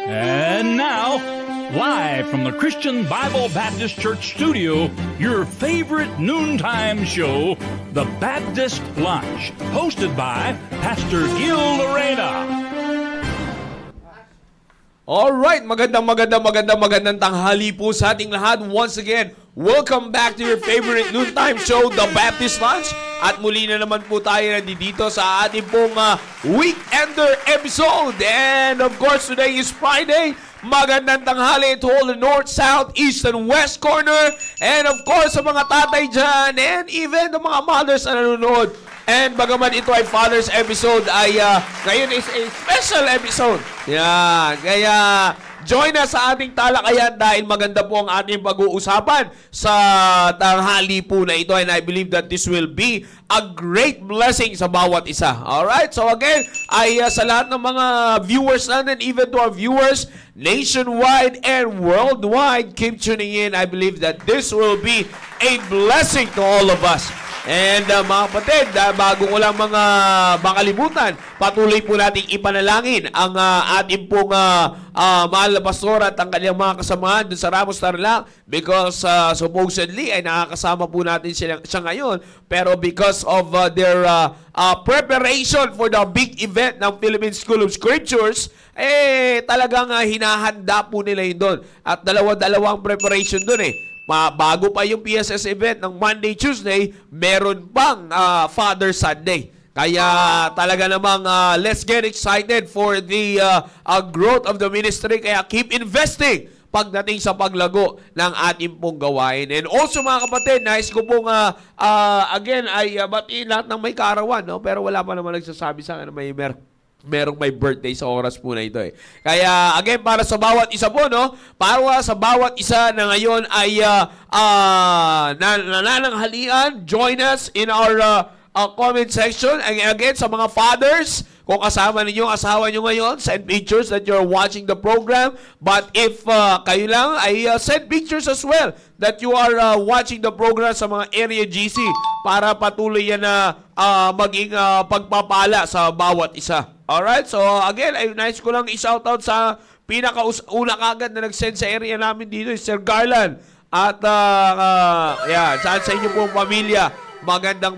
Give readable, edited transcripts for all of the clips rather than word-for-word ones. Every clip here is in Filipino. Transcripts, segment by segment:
And now, live from the Christian Bible Baptist Church studio, your favorite noontime show, The Baptist Lunch, hosted by Pastor Gil Lorena. Alright, magandang tanghali po sa ating lahat. Once again, welcome back to your favorite noontime show, The Baptist Lunch. At muli na naman po tayo nandito sa ating pong weekender episode. And of course, today is Friday. Magandang tanghali to all the north, south, east, and west corner. And of course, sa mga tatay dyan, and even the mga mothers na nanonood. And bagaman ito ay Father's episode, ay ngayon is a special episode. Yan, kaya join us sa ating talakayan dahil maganda po ang ating pag-uusapan sa tanghali po na ito. And I believe that this will be a great blessing sa bawat isa. Alright, so again, ay sa lahat ng mga viewers natin, even to our viewers nationwide and worldwide, keep tuning in. I believe that this will be a blessing to all of us. And mga kapatid, bago ko lang mga makalimutan, patuloy po nating ipanalangin ang ating pong mahal na pastor at ang kanyang mga kasamahan dun sa Ramos Tarlac because supposedly ay nakakasama po natin siya ngayon. Pero because of their preparation for the big event ng Philippine School of Scriptures, talagang hinahanda po nila yun doon. At dalawang preparation doon bago pa yung PSS event ng Monday, Tuesday, meron pang Father Sunday. Kaya talaga namang let's get excited for the growth of the ministry. Kaya keep investing pagdating sa paglago ng ating pong gawain. And also mga kapatid, nais ko pong again ay batiin lahat ng may kaarawan. No? Pero wala pa naman nagsasabi sa akin na merong may birthday sa oras po na ito Kaya again, para sa bawat isa po, para sa bawat isa na ngayon ay nanananghalian, join us in our comment section. And again, sa mga fathers, kung kasama ninyo, asawa nyo ngayon, send pictures that you're watching the program. But if kayo lang, ay send pictures as well that you are watching the program sa mga area GC para patuloy yan na maging pagpapala sa bawat isa. Alright, so again, ay nice ko lang i-shoutout sa pinakauna kagad na nag-send sa area namin dito, Sir Garland. At sa inyo pong pamilya, magandang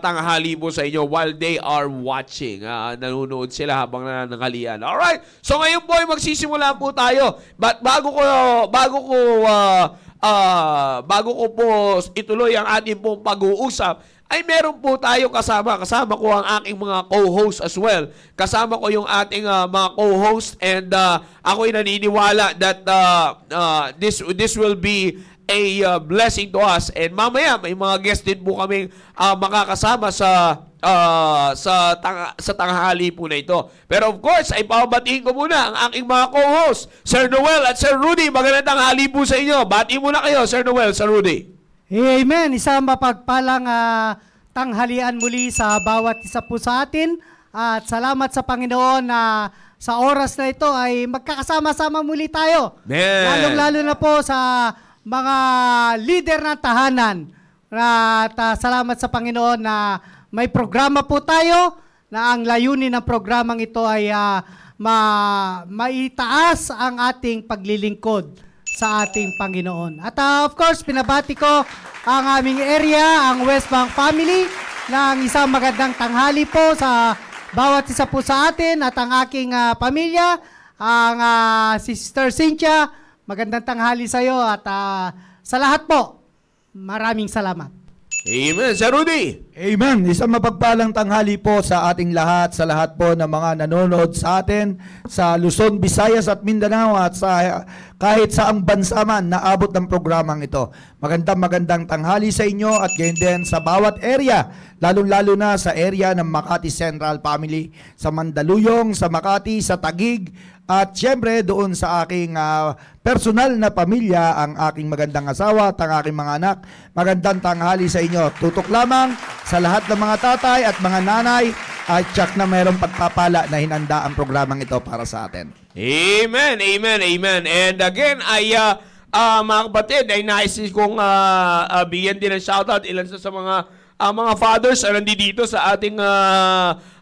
tanghali po sa inyo while they are watching. Nanonood sila habang nananghalian. Alright, so ngayon po ay magsisimula po tayo. But bago ko po ituloy ang ating pong pag-uusap, ay meron po tayo kasama. Kasama ko ang aking mga co-host as well. Kasama ko yung ating mga co-host and ako'y naniniwala that this will be a blessing to us. And mamaya may mga guest din po kaming makakasama sa tanghali po na ito. Pero of course, ay pababatiin ko muna ang aking mga co-host, Sir Noel at Sir Rudy. Magandang tanghali po sa inyo. Bati muna kayo, Sir Noel, Sir Rudy. Amen. Isang mapagpalang tanghalian muli sa bawat isa po sa atin. At salamat sa Panginoon na sa oras na ito ay magkakasama-sama muli tayo. Lalong-lalo na po sa mga leader ng tahanan. At salamat sa Panginoon na may programa po tayo na ang layunin ng programang ito ay maitaas ang ating paglilingkod sa ating Panginoon. At of course, pinabati ko ang aming area, ang West Bank family, ng isang magandang tanghali po sa bawat isa po sa atin at ang aking pamilya, ang Sister Cynthia, magandang tanghali sa iyo at sa lahat po, maraming salamat. Amen. Sir Rudy. Amen. Isang mapagpalang tanghali po sa ating lahat, sa lahat po ng mga nanonood sa atin, sa Luzon, Visayas at Mindanao at sa kahit saang bansa man na abot ng programang ito. Magandang tanghali sa inyo at gayon din sa bawat area, lalong-lalo na sa area ng Makati Central Family, sa Mandaluyong, sa Makati, sa Taguig, at syempre doon sa aking personal na pamilya, ang aking magandang asawa at ang aking mga anak. Magandang tanghali sa inyo. Tutok lamang sa lahat ng mga tatay at mga nanay at tsak na mayroong pagpapala na hinanda ang programang ito para sa atin. Amen, amen, amen. And again, ay mga kapatid, ay nais kong bigyan din ng shoutout ilan sa mga fathers na nandito sa ating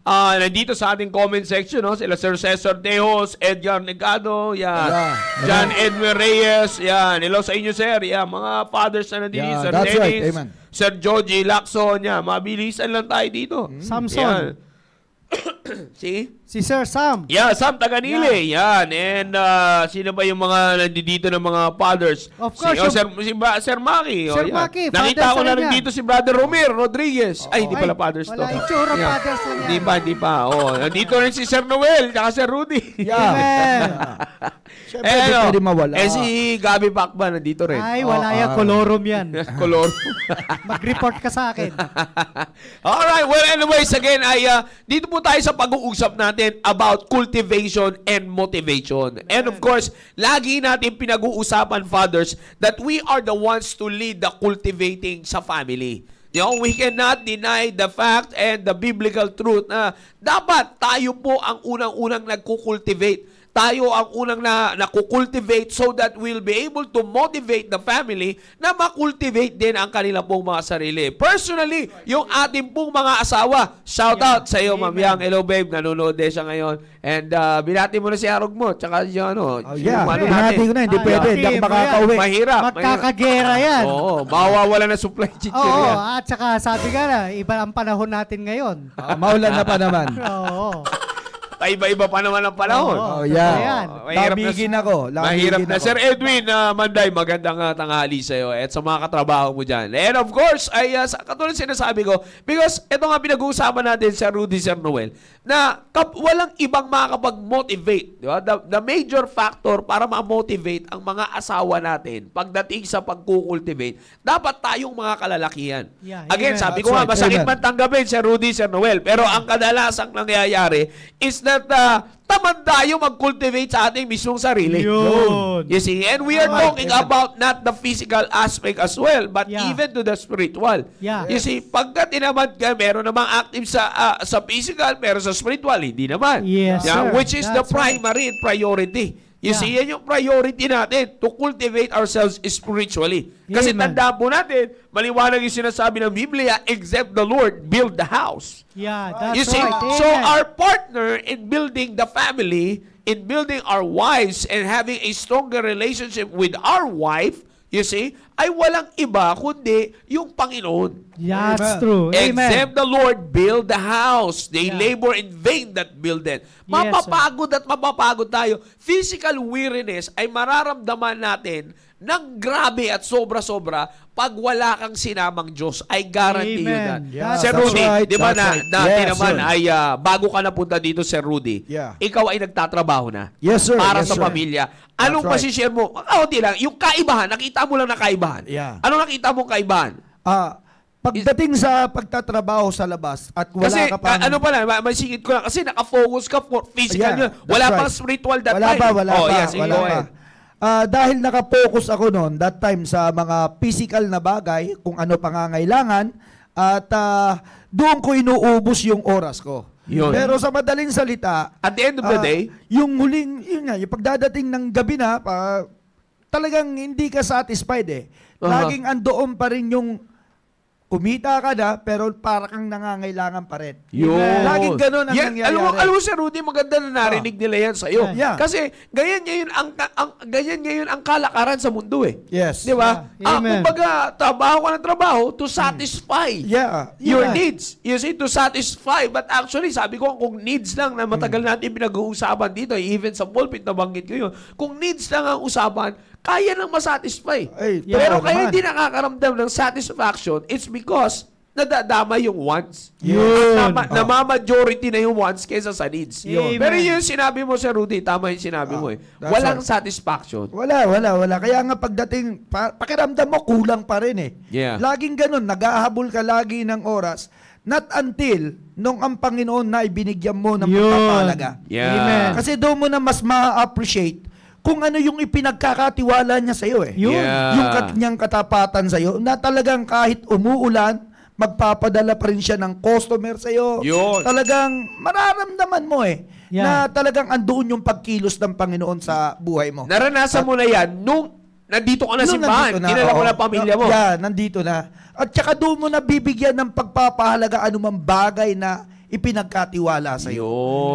nandito sa ating comment section, no? Sila Sir Cesar Tejos, Edgar Negado, yan. John Edwin Reyes, yan. Hello sa inyo, sir. Yan, mga fathers na nandito. Yeah, Sir that's Dennis, right. Amen. Sir Joji Lacson, yan. Mabilisan lang tayo dito. Samson. Yan. Si Sir Sam. Yeah, Sam Taganile. Yan. And sino ba yung mga nandito ng mga fathers? Of course, Sir Maki. Sir yan. Maki, Nakita ko fathers na na rin yan. dito si Brother Romero Rodriguez. Ay, hindi pala fathers to. Wala itsura, Yeah. fathers na yan. Hindi pa. Nandito rin si Sir Noel, tsaka Sir Rudy. Amen. Siyempre, di pwede mawala. Si Gabi Pacman nandito rin. Ay, wala yan. Colorum yan. Color. Mag-report ka sa akin. Alright, well anyways, again, dito po tayo sa pag-uusap natin about cultivation and motivation. And of course, lagi natin pinag-uusapan, fathers, that we are the ones to lead the cultivating sa family. You know, we cannot deny the fact and the biblical truth na dapat tayo po ang unang-unang nagkukultivate. Tayo ang unang nakukultivate so that we'll be able to motivate the family na makultivate din ang kanila pong mga sarili. Personally, yung ating pong mga asawa, shout out sa iyo, Ma'am Yang. Hello, babe. Nanonood din siya ngayon. And binati mo na si Arog mo. Tsaka yung Binati ko na. Hindi pwede. Hindi ako makakauwi. Mahirap. Magkakagera yan. Oo, mawawala na supply chichir Oo, yan. at saka sabi ka na, iba ang panahon natin ngayon. Maulan na pa naman. Oo. Iba-iba pa naman ang panahon. Oo. Yeah. Mahirap Lamigin na, ako. mahirap na. ako. Sir Edwin Manday, magandang tanghali sa iyo at sa mga katrabaho mo dyan. And of course, ay katulad sinasabi ko, because ito nga pinag-uusapan natin sa Rudy, Sir Noel, na walang ibang makakapag-motivate. Di ba? The major factor para ma-motivate ang mga asawa natin pagdating sa pag-cultivate, dapat tayong mga kalalakihan. Yeah, Again, amen. sabi ko nga, That's masakit right. Amen. man tanggapin, Sir Rudy, Sir Noel, pero ang kadalasang nangyayari is that tamad tayo mag-cultivate sa ating mismong sarili. Yun. You see, and we are talking about not the physical aspect as well, but Yeah. even to the spiritual. Yeah. You see, pagka tinamad ka, meron namang active sa physical, pero sa spiritual, hindi naman. Yes, Yeah, sir. which is the That's right. primary and priority. You Yeah. see, yan yung priority natin, to cultivate ourselves spiritually. Kasi Amen. tandaan po natin, maliwanag yung sinasabi ng Biblia, except the Lord build the house. Yeah, that's You see, right. so Amen. our partner in building the family, in building our wives and having a stronger relationship with our wife, you see, ay walang iba kundi yung Panginoon. Yeah, that's Amen. true. Amen. Except the Lord build the house. They Yeah. labor in vain that build it. Yes, Mapapagod at mapapagod tayo. Physical weariness ay mararamdaman natin ng grabe at sobra-sobra pag wala kang sinamang Diyos. I guarantee you Amen. that. Yeah, Sir that's Rudy, right, di ba that's right. dati Yes, naman sir. ay bago ka napunta dito, Sir Rudy, Yeah. ikaw ay nagtatrabaho na. Yes, sir. Para Yes, sa sir. pamilya. Anong That's right. masishare mo? Kaunti lang. Yung kaibahan, nakita mo lang na kaibahan. Yeah. Anong nakita mong kaibahan? Pagdating sa pagtatrabaho sa labas at wala Kasi, ka pang... ano pala, masingit ko lang, kasi nakafocus ka for physical Yeah, yun. that's Wala right. pang spiritual that wala time. pa, wala Oh, pa, yes, wala go pa. ahead. Dahil nakafocus ako noon that time sa mga physical na bagay, kung ano pangangailangan, at doon ko inuubos yung oras ko. Yun. Pero sa madaling salita, At the end of the day, yung huling, yun nga, yung pagdadating ng gabi na, talagang hindi ka satisfied eh. Laging andoon pa rin yung kumita ka na, pero para kang nangangailangan pa rin. yun. Laging ganun ang nangyayari. Alam mo, Sir Rudy, maganda na narinig nila yan sa'yo. Yeah. Kasi ganyan ngayon ang kalakaran sa mundo eh. Yes. Di ba? Yeah. Amen. Kumbaga, trabaho ka ng trabaho to satisfy Yeah. your Yeah. needs. You see, to satisfy. But actually, sabi ko, kung needs lang na matagal natin pinag-uusapan dito, even sa pulpit, nabanggit ko yun, kung needs lang ang usapan, kaya nang masatisfy. Ay, Pero totoo kaya naman. hindi nakakaramdam ng satisfaction, it's because nadadama yung wants. Yun. Namamajority na yung wants kaysa sa needs. Amen. Pero yung sinabi mo, Sir Rudy, tama yung sinabi mo eh. that's Walang right. satisfaction. Wala. Kaya nga pagdating, pakiramdam mo, kulang pa rin eh. Yeah. Laging ganun, nag-ahabol ka lagi ng oras, not until nung ang Panginoon na ibinigyan mo ng Yun. pagpapalaga. Yeah. Amen. Kasi doon mo na mas ma-appreciate kung ano yung ipinagkakatiwala niya sa'yo eh. Yun. Yeah. Yung kanyang katapatan sa'yo, na talagang kahit umuulan, magpapadala pa rin siya ng customer sa'yo. Yun. Talagang mararamdaman mo eh, Yeah. na talagang andoon yung pagkilos ng Panginoon sa buhay mo. Naranasan mo na yan nung nandito ka na Nung simbahan. nandito na, Dinala mo oo. na pamilya mo. Yeah, nandito na. At saka doon mo na bibigyan ng pagpapahalaga anumang bagay na ipinagkatiwala sa iyo.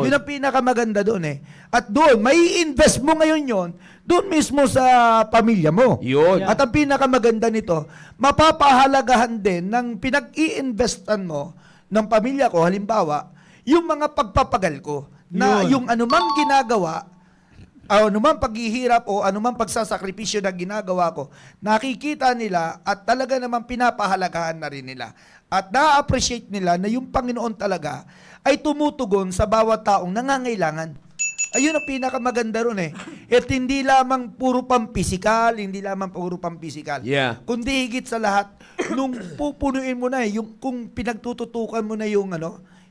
Yun. Yun ang pinakamaganda doon eh. At doon, may invest mo ngayon yon doon mismo sa pamilya mo. Yun. At ang pinakamaganda nito, mapapahalagahan din ng pinag-i-investan mo ng pamilya ko, halimbawa, yung mga pagpapagal ko, na yung anumang ginagawa, anumang paghihirap o anumang pagsasakripisyo na ginagawa ko, nakikita nila at talaga namang pinapahalagahan na rin nila. At na-appreciate nila na yung Panginoon talaga ay tumutugon sa bawat taong nangangailangan. Ayun ang pinakamaganda ron eh. At hindi lamang puro pampisikal, Yeah. kundi higit sa lahat, nung pupunuin mo na yung kung pinagtututukan mo na yung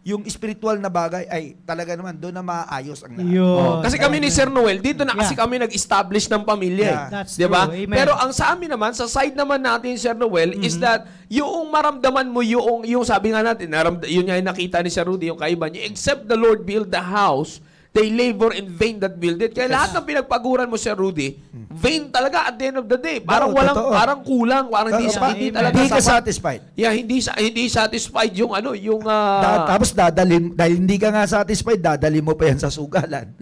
yung spiritual na bagay, ay talaga naman doon na maayos ang lahat. Yun. Kasi kami ni Sir Noel, dito na kasi kami nag-establish ng pamilya. Yeah. That's Diba? true. Amen. Pero ang sa amin naman, sa side naman natin, Sir Noel, is that yung maramdaman mo, yung sabi nga natin, yun nga yung nakita ni Sir Rudy, yung kaiba niya, except the Lord build the house, they labor in vain that build it. Kaya lahat ng pinagpaguran mo, Sir Rudy, vain talaga at the end of the day. Parang totoo. parang kulang, parang hindi talaga Hindi ka sapat. satisfied. Yeah, hindi satisfied yung Tapos dadalhin, dahil hindi ka nga satisfied, dadalhin mo pa yan sa sugalan.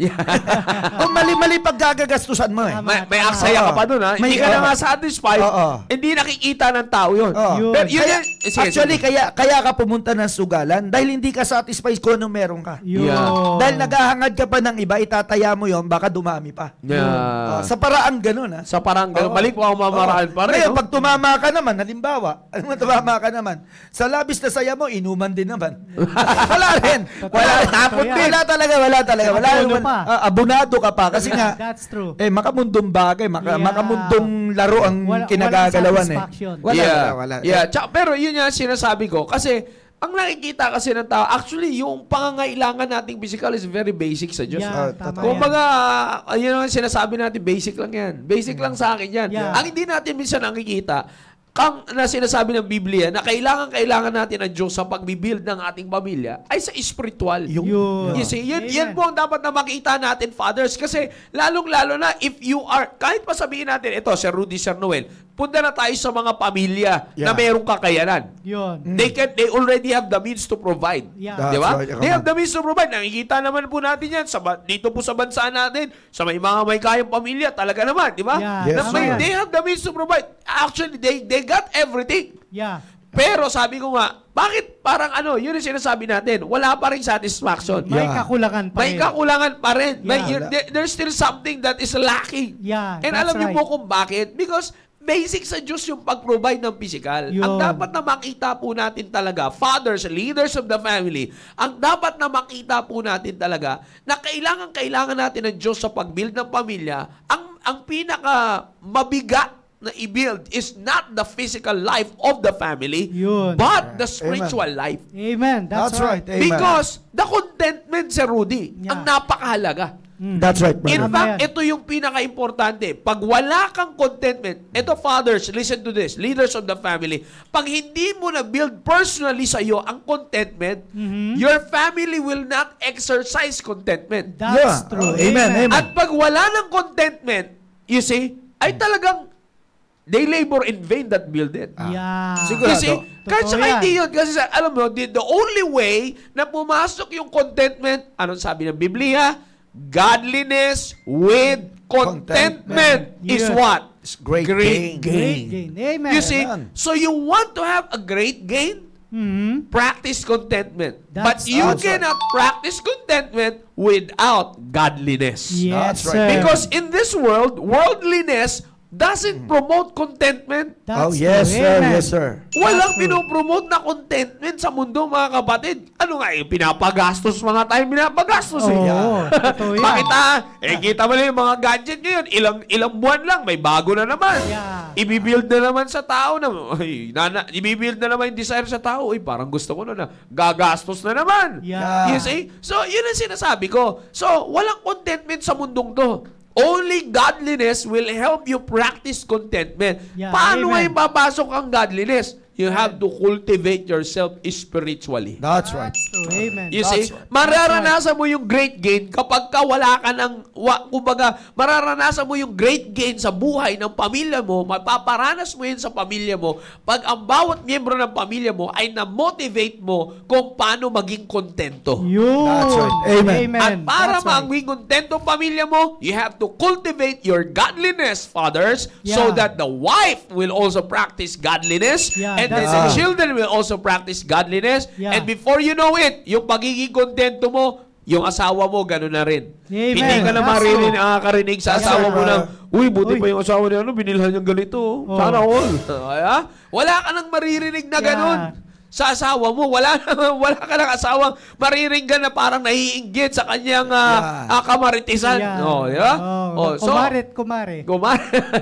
Kung mali-mali paggagagastusan mo eh. May aksaya ka pa dun, ha? Hindi ka na nga satisfied, hindi nakikita ng tao yun. Oo. Pero yun, Actually, kaya ka pumunta ng sugalan dahil hindi ka satisfied kung anong meron ka. Yun. Yeah. Dahil naghahangad ka pa ng iba, itataya mo yon, baka dumami pa. Yeah. Sa paraang ganun, ha? Sa parang ganun, Oo. balik po ang mamaraan pa rin. Ngayon, No? pag tumama ka naman, halimbawa, tumama ka naman, sa labis na saya mo, inuman din naman. Wala rin. Wala rin. Totoo yan. Wala talaga. Abono pa. Abonado ka pa. Kasi nga, That's true. makamundong bagay, Yeah. makamundong laro ang Walang kinagagalawan eh. satisfaction. Wala. Yeah. Pero yun yung sinasabi ko. Kasi, ang nakikita kasi ng tao, actually, yung pangangailangan nating physical is very basic sa Diyos. Yeah, tama tama Kung yan. baga, yun ang sinasabi natin, basic lang yan. Basic lang sa akin yan. Yeah. Ang hindi natin minsan nakikita, na sinasabi ng Biblia na kailangan natin ang Diyos sa pagbibuild ng ating pamilya ay sa spiritual. Yun. You see, yan Amen. po ang dapat na makita natin, fathers. Kasi lalong-lalo na if you are, kahit pa sabihin natin, ito, Sir Rudy, Sir Noel, punta na tayo sa mga pamilya na mayroong kakayanan. Yun. They already have the means to provide. Yeah. Di ba? That's right. They have the means to provide. Nakikita naman po natin yan dito po sa bansa natin, sa may kayang pamilya, talaga naman, di ba? Yeah. Yes, Tama yan. They have the means to provide. Actually, they got everything. Yeah. Pero sabi ko nga, bakit parang yun yung sinasabi natin, wala pa rin satisfaction. May Yeah. kakulangan pa May rin. kakulangan pa rin. Yeah. There's still something that is lacking. Yeah, And that's alam niyo right. po kung bakit? Because basic sa Diyos yung pag-provide ng physical. Yun. Ang dapat na makita po natin talaga, fathers, leaders of the family, ang dapat na makita po natin talaga na kailangan natin ng Diyos sa pag-build ng pamilya, ang pinaka mabigat na i-build is not the physical life of the family, Yun. but the spiritual life. Amen. That's right. Amen. Because the contentment, Sir Rudy, Yeah. ang napakahalaga. That's right, brother. In Tama fact, yan. ito yung pinaka-importante. Pag wala kang contentment, ito fathers, listen to this, leaders of the family, pag hindi mo na-build personally sa iyo ang contentment, your family will not exercise contentment. That's Yeah. true. Amen. At pag wala ng contentment, you see, ay talagang they labor in vain that build it. Yeah. Siguro. You see, kahit Totoo saka yan. hindi yun. Kasi alam mo, the only way na pumasok yung contentment, anong sabi ng Biblia? Godliness with contentment is Yes. what? It's great Great gain. Great gain. Amen. You see, Amen. so you want to have a great gain? Mhm. Practice contentment. But That's you right. cannot practice contentment without godliness. Yes, That's right. sir. Because in this world, worldliness doesn't promote contentment. That's Oh, yes, true. sir. Amen. Yes, sir. Walang That's true. pinopromote na contentment sa mundo, mga kapatid. Ano nga, pinapagastos mga tayo, pinapagastos eh. Oo, totoo yan. Bakit kita mo na yung mga gadget ngayon, ilang buwan lang, may bago na naman. Yeah. Ibibuild na naman sa tao na, ibibuild na naman yung desire sa tao, parang gusto ko na gagastos na naman. Yeah. You see? So, yun ang sinasabi ko. So, walang contentment sa mundong to. Only godliness will help you practice contentment. Yeah, Paano amen. ay papasok ang godliness? you have to cultivate yourself spiritually. That's right. So, amen. You see, That's right. mararanasan mo yung great gain kapag ka wala ka ng, kumbaga, mararanasan mo yung great gain sa buhay ng pamilya mo, mapaparanas mo yun sa pamilya mo, pag ang bawat miyembro ng pamilya mo ay na-motivate mo kung paano maging kontento. Yun. That's right. Amen. At para That's right. maging kontento pamilya mo, you have to cultivate your godliness, fathers, so Yeah. that the wife will also practice godliness, Yeah, and then that's the right. children will also practice godliness, Yeah. and before you know it, yung pagiging kontento mo, yung asawa mo, gano'n na rin. Amen. Hindi ka na That's makakarinig sa That's asawa right. mo ng, uy, buti Uy. pa yung asawa niya, binilhan niyang ganito. Oh. Sana all. Wala ka nang maririnig na gano'n. Yeah. Sa asawa mo, wala ka ng asawang mariringgan na parang naiinggit sa kanyang kamaritisan. Yeah. Oh, di ba? Kumare.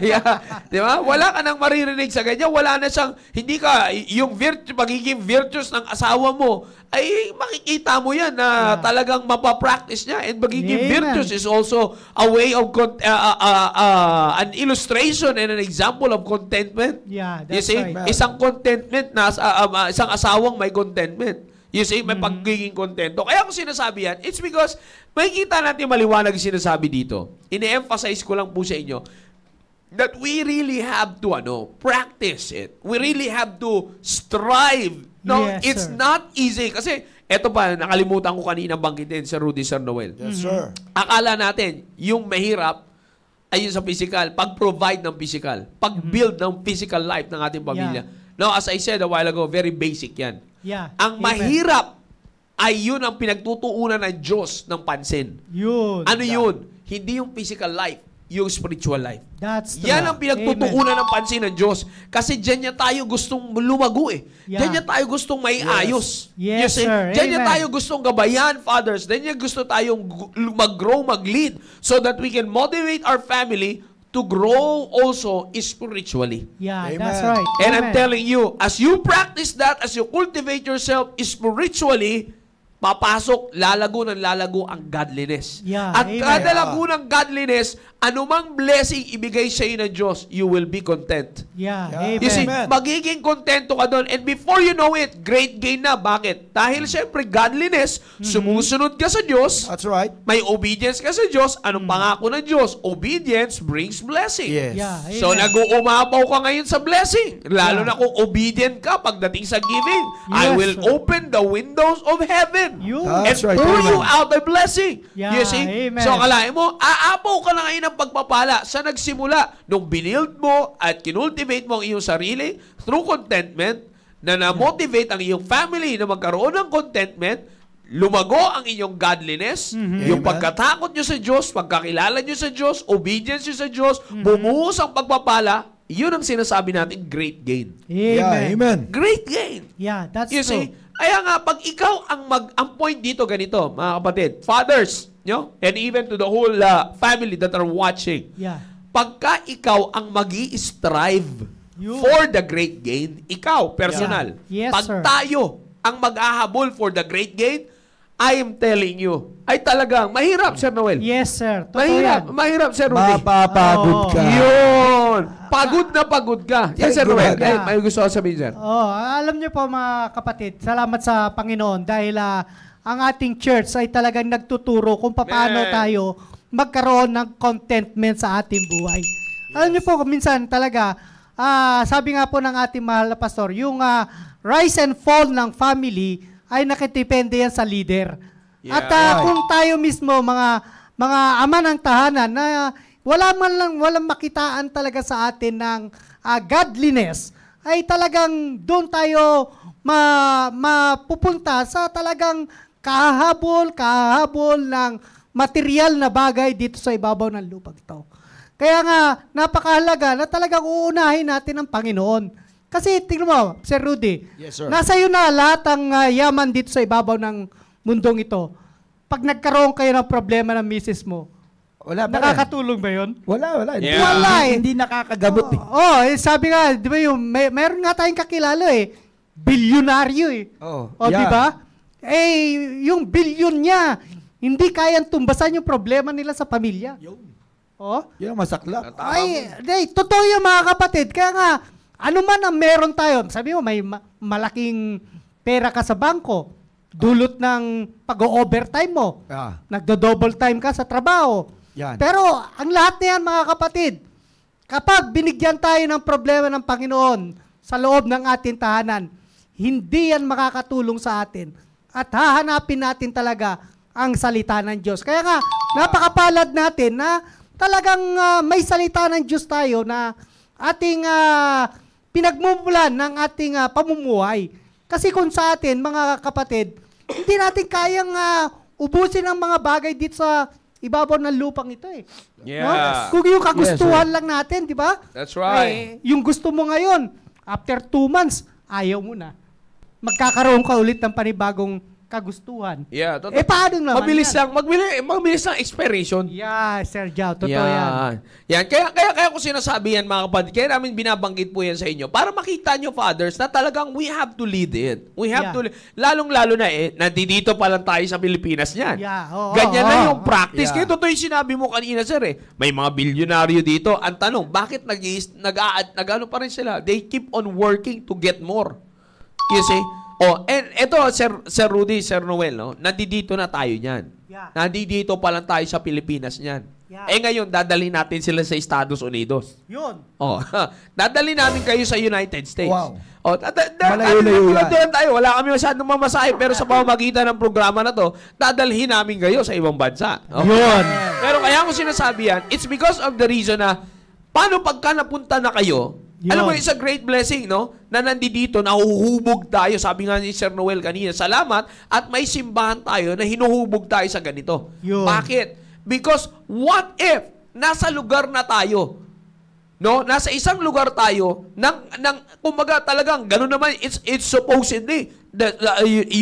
Yeah. Di ba? Wala ka nang maririnig sa ganyan. Wala na siyang, hindi ka, yung pagiging virtuous ng asawa mo, ay makikita mo yan na talagang mapapractice niya. And pagiging Amen. virtuous is also a way of, an illustration and an example of contentment. Yeah, You that's see, right. isang contentment na isang asawang may contentment. You see, may pagiging kontento. Kaya kung sinasabi yan, it's because makikita natin maliwanag yung sinasabi dito. Ine-emphasize ko lang po sa inyo that we really have to practice it. We really have to strive. No, Yes, it's sir. not easy. Kasi, eto pa, nakalimutan ko kanina banggitin sa Rudy, Sir Noel. Yes, sir. Akala natin, yung mahirap ay yung sa physical, pag-provide ng physical, pag-build ng physical life ng ating pamilya. Now, as I said a while ago, very basic yan. Yeah. Ang Amen. mahirap ay yun ang pinagtutuunan ng Diyos ng pansin. Yun. Ano yun? Hindi yung physical life, yung spiritual life. That's true. Yan ang pinagtutuunan ng pansin ng Diyos. Kasi dyan niya tayo gustong lumago eh. Yeah. Dyan niya tayo gustong maiayos. Yes, You see? sir. Dyan niya Amen. tayo gustong gabayan, fathers. Dyan niya gusto tayong mag-grow, mag-lead so that we can motivate our family to grow also spiritually. Yeah, Amen. that's right. And I'm Amen. telling you, as you practice that, as you cultivate yourself spiritually, papasok, lalago ang godliness. Yeah, At amen. kada lago ng godliness, anumang blessing ibigay sa iyo ng Diyos, you will be content. Yeah, Yeah. amen. You see, Amen. magiging kontento ka doon. And before you know it, great gain na. Bakit? Dahil syempre, godliness, sumusunod ka sa Diyos, That's right. may obedience ka sa Diyos. Anong pangako ng Diyos? Obedience brings blessing. Yes. Yeah, amen. So, nag-uumapaw ka ngayon sa blessing. Lalo Yeah. na kung obedient ka pagdating sa giving. I Yes, will sir. open the windows of heaven Yun. and That's right. pour you Amen. out a blessing. Yeah, You see? amen. So, kalahin mo, aapaw ka na ngayon ng pagpapala sa nagsimula nung binild mo at kinultivate mo ang iyong sarili through contentment na na-motivate ang iyong family na magkaroon ng contentment, lumago ang inyong godliness, yung Amen. pagkatakot nyo sa Diyos, pagkakilala nyo sa Diyos, obedience nyo sa Diyos, bumuhos ang pagpapala, yun ang sinasabi natin, great gain. Yeah, amen. Great gain. Yeah, that's You true. see? Kaya nga, pag ikaw ang point dito ganito, mga kapatid, fathers, and even to the whole family that are watching, Yeah. pagka ikaw ang mag-i-strive Yun. for the great gain, ikaw, personal. Yeah. Yes, pag sir. tayo ang mag-ahabol for the great gain, I am telling you, ay talagang mahirap, Sir Noel. Yes, sir. Totoo yan. Mahirap, Sir Rudy. Mapapagod ka. Yun! Pagod na pagod ka. Yes, Sir Noel. Yeah. May gusto ko sabihin, Sir. Oh, alam niyo po mga kapatid, salamat sa Panginoon dahil ang ating church ay talagang nagtuturo kung paano Amen. tayo magkaroon ng contentment sa ating buhay. Alam niyo po, minsan talaga, sabi nga po ng ating mahal na pastor, yung rise and fall ng family ay nakidepende yan sa leader. Yeah. At kung tayo mismo, mga ama ng tahanan na walang makitaan talaga sa atin ng godliness, ay talagang doon tayo mapupunta sa talagang kahabol ng material na bagay dito sa ibabaw ng lupang ito. Kaya nga, napakahalaga na talagang uunahin natin ang Panginoon. Kasi, tingnan mo, Sir Rudy, Yes, sir. nasa iyo na lahat ang yaman dito sa ibabaw ng mundong ito. Pag nagkaroon kayo ng problema ng misis mo, Wala pa rin. nakakatulong ba yun? Wala. Yeah. Wala eh. Hindi nakakagamot eh. Sabi nga, di ba yung, meron nga tayong kakilala bilyonaryo Oh, di ba? Yung bilyon niya, hindi kayang tumbasan yung problema nila sa pamilya. Yan ang masaklap. Totoo yung mga kapatid. Kaya nga, ano man ang meron tayo, sabi mo may malaking pera ka sa bangko, dulot ng pag-overtime mo, nagdo-double time ka sa trabaho. Yan. Pero ang lahat na yan, mga kapatid, kapag binigyan tayo ng problema ng Panginoon sa loob ng ating tahanan, hindi yan makakatulong sa atin. At hahanapin natin talaga ang salita ng Diyos. Kaya nga, napakapalad natin na talagang may salita ng Diyos tayo na ating pinagmumulan ng ating pamumuhay. Kasi kung sa atin, mga kapatid, hindi natin kayang ubusin ang mga bagay dito sa ibabaw ng lupang ito eh. Yeah. No? Kung yung kagustuhan lang natin, di ba? That's right. Yung gusto mo ngayon, after 2 months, ayaw mo na. Magkakaroon ka ulit ng panibagong kagustuhan. Yeah, totoo. Paano naman mabilis yan? lang, mabilis lang expiration. Yeah, Sir Jao, totoo yan. Yan. Kaya ko sinasabi yan, mga kapatid. Kaya namin binabanggit po yan sa inyo. Para makita nyo, fathers, na talagang we have to lead it. We have to lalong-lalo na nandito pa lang tayo sa Pilipinas niyan. Yeah, Ganyan na yung practice. Yeah. Kaya totoo yung sinabi mo kanina, sir May mga bilyonaryo dito. Ang tanong, bakit nag-ano pa rin sila? They keep on working to get more. You see? And eto, Sir Rudy, Sir Noel, no? Nandito na tayo niyan. Yeah. Nandito pa lang tayo sa Pilipinas niyan. Yeah. Ngayon, dadali natin sila sa Estados Unidos. Yun. Dadali namin kayo sa United States. Wow. Malayo-layo yan. Tayo. Wala kami masyadong mamasahe, pero sa pamamagitan ng programa na to, dadalhin namin kayo sa ibang bansa. Yun. Pero kaya ko sinasabi yan, it's because of the reason na, paano pagka napunta na kayo, alam mo, it's a great blessing, no? Na nandito, nahuhubog tayo. Sabi nga ni Sir Noel kanina, salamat at may simbahan tayo na hinuhubog tayo sa ganito. Yun. Bakit? Because what if nasa lugar na tayo, no? Nasa isang lugar tayo, kumbaga talagang, ganun naman, it's supposedly, the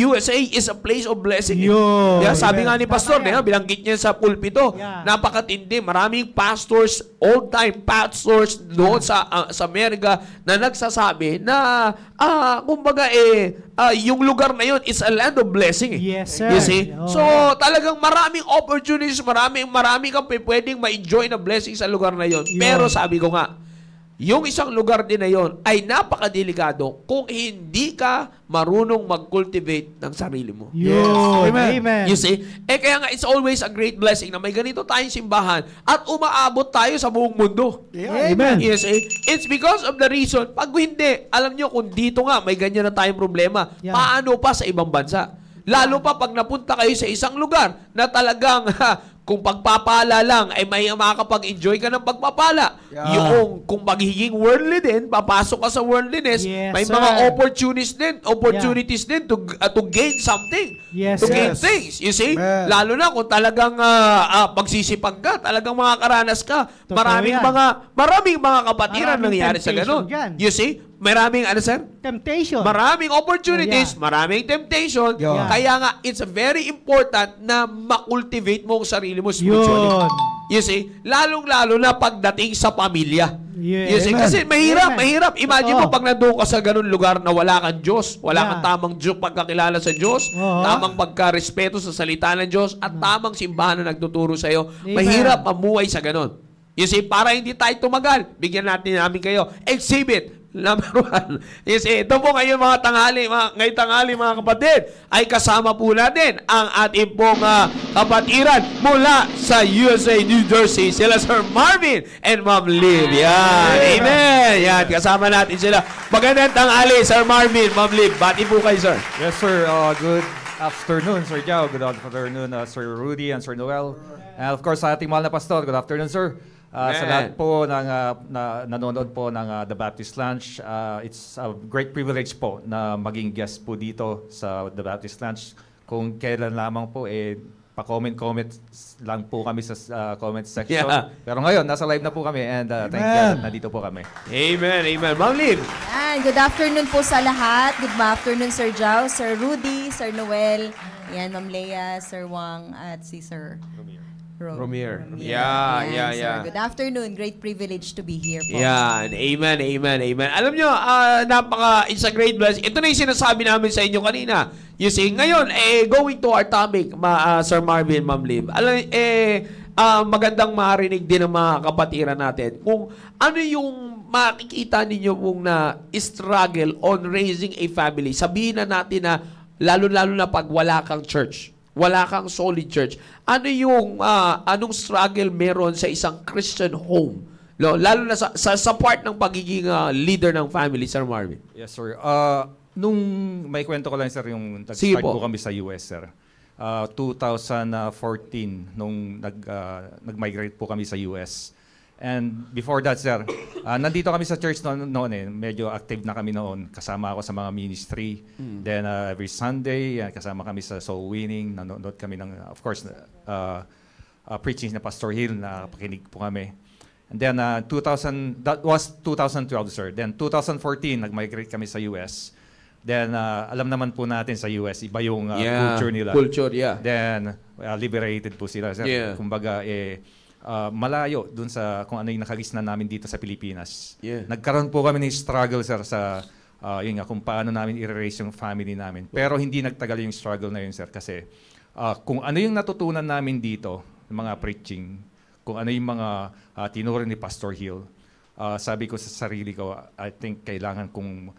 USA is a place of blessing. Yun. Yeah, sabi nga ni Pastor, bilanggit niya sa pulpito, napakatindi. Maraming pastors, old-time pastors doon sa Amerika na nagsasabi na, kumbaga yung lugar na yun is a land of blessing. Yes, sir. You see? Oh. So, talagang maraming opportunities, marami kang pwedeng ma-enjoy na blessing sa lugar na yun. Pero sabi ko nga, yung isang lugar din na yon ay napakadelikado kung hindi ka marunong mag-cultivate ng sarili mo. Yun. Amen. Amen. You see? Kaya nga, it's always a great blessing na may ganito tayong simbahan at umaabot tayo sa buong mundo. Yeah. Amen. You see? It's because of the reason, pag hindi, alam nyo, kung dito nga, may ganyan na tayong problema, paano pa sa ibang bansa? Lalo pa pag napunta kayo sa isang lugar na talagang kung pagpapala lang ay may makakapag-enjoy ka ng pagpapala. Yung kung magiging worldly din, papasok ka sa worldliness, may mga opportunities din to gain something. Yes, to gain things. You see? Lalo na kung talagang pagsisipag ka, talagang makakaranas ka. Maraming mga kapatiran nangyayari sa ganun. You see? Maraming, sir? Temptation. Maraming opportunities, maraming temptation. Kaya nga, it's very important na makultivate mo ang sarili mo spiritually. You see? Lalong-lalo na pagdating sa pamilya. You see? Kasi mahirap. Imagine mo pag nandoon ka sa ganun lugar na wala kang Diyos, wala kang tamang pagkakilala sa Diyos, tamang pagkarespeto sa salita ng Diyos, at tamang simbahan na nagtuturo sa iyo. Mahirap mamuhay sa ganun. You see? Para hindi tayo tumagal, bigyan namin kayo. Exhibit number 1. Yes, ito po ngayon mga tanghali, mga kapatid, ay kasama po natin ang ating pong kapatiran mula sa USA, New Jersey. Sila Sir Marvin and Ma'am Liv. Yan. Amen. Yan. Kasama natin sila. Magandang tanghali, Sir Marvin, Ma'am Liv. Bati po kayo, sir. Yes, sir. Good afternoon, Sir Jao. Good afternoon, Sir Rudy and Sir Noel. And of course, sa ating mahal na pastor, good afternoon, sir. Sa lahat po ng nanonood po ng The Baptist Lunch, it's a great privilege po na maging guest po dito sa The Baptist Lunch. Kung kailan lamang po, pa-comment lang po kami sa comment section. Yeah. Pero ngayon, nasa live na po kami and thank God, nandito po kami. Amen, amen. Ma'am Liv. Good afternoon po sa lahat. Good afternoon, Sir Jao, Sir Rudy, Sir Noel, Ma'am Leia, Sir Wang, at si Sir Romier. Yeah. Good afternoon. Great privilege to be here po. Yan. Amen. Alam nyo, it's a great blessing. Ito na yung sinasabi namin sa inyo kanina. You see, ngayon, going to our topic, Sir Marvin, Ma'am Liv. Magandang marinig din ng mga kapatiran natin kung ano yung makikita ninyo pong na struggle on raising a family? Sabihin na natin na lalo-lalo na pag wala kang church, wala kang solid church. Ano yung anong struggle meron sa isang Christian home? Lalo na sa part ng pagiging leader ng family, Sir Marvin. Yes, sir. Nung may kwento ko lang, sir, yung Sige nag-start po. po kami sa US, sir. 2014, nung nag-migrate po kami sa US. And before that, sir, nandito kami sa church noon eh. Medyo active na kami noon. Kasama ako sa mga ministry. Then every Sunday, kasama kami sa soul winning. Nanonood kami ng, of course, preaching na Pastor Hill. Napakinig po kami. And then that was 2012, sir. Then 2014, nag-migrate kami sa US. Then alam naman po natin sa US, iba yung culture nila. Culture, yeah. Then liberated po sila, sir. Yeah. Kumbaga, malayo dun sa kung ano yung nakagisnan namin dito sa Pilipinas. Yeah. Nagkaroon po kami ng struggle, sir, sa yun nga, kung paano namin i-raise yung family namin. Pero hindi nagtagal yung struggle na yun, sir, kasi kung ano yung natutunan namin dito, mga preaching, kung ano yung mga tinuro ni Pastor Hill, sabi ko sa sarili ko, I think kailangan kong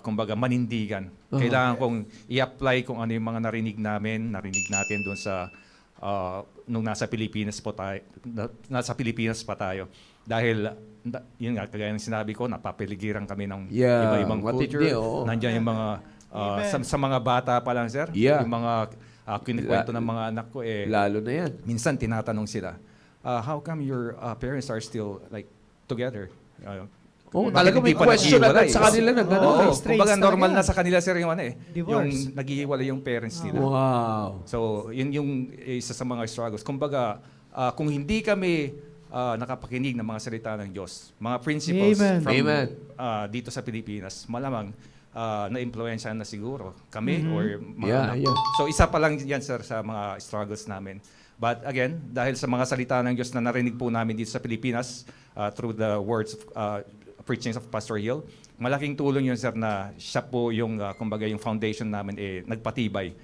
kumbaga manindigan. Kailangan kong i-apply kung ano yung mga narinig natin doon sa nung nasa Pilipinas pa tayo. Dahil yun nga, kagaya ng sinabi ko, napapiligiran kami ng iba-ibang culture. Nandiyan yung mga sa mga bata pa lang, sir. Yung mga kinikwento ng mga anak ko lalo na yan. Minsan tinatanong sila, how come your parents are still like together? Talaga may question agad sa kanila na gano'n. Kumbaga normal na sa kanila, sir, yung Divorce. yung naghihiwalay yung parents nila. Wow. So, yun yung isa sa mga struggles. Kumbaga, kung hindi kami nakapakinig ng mga salita ng Diyos, mga principles from dito sa Pilipinas, malamang na-influensya na siguro kami or mga anak. So, isa pa lang yan, sir, sa mga struggles namin. But again, dahil sa mga salita ng Diyos na narinig po namin dito sa Pilipinas through the words of preachings of Pastor Hill, malaking tulong yun, sir, na siya po yung, kumbaga, yung foundation namin nagpatibay.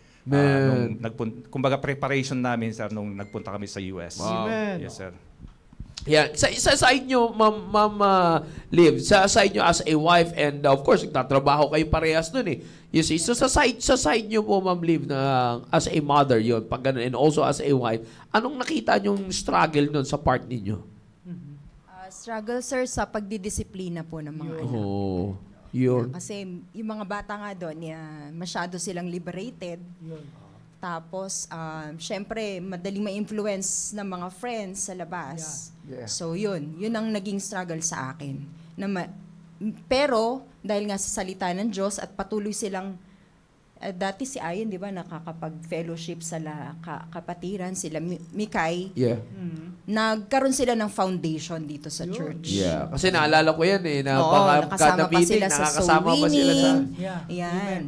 Kumbaga, preparation namin, sir, nung nagpunta kami sa US. Wow. Yes, sir. Yeah, sa side nyo, Ma'am Liv, sa side nyo as a wife and of course, nagtatrabaho kayo parehas nun eh. You see, so sa side nyo po, Ma'am Liv, na as a mother yun, pag ganun, and also as a wife, anong nakita nyong struggle nun sa part ninyo? Struggle, sir, sa pagdidisiplina po ng mga anak. Yun. Kasi yung mga bata nga doon, masyado silang liberated. Tapos, syempre, madaling ma-influence ng mga friends sa labas. So, yun ang naging struggle sa akin. Pero, dahil nga sa salita ng Diyos at patuloy silang, dati si Ayan, di ba, nakakapag-fellowship sa kapatiran, sila Mikay. Yeah. Nagkaroon sila ng foundation dito sa church. Yeah. Kasi naalala ko yan eh, na nakasama pa sila sa nakakasama soul pa sila sa... winning. Yan.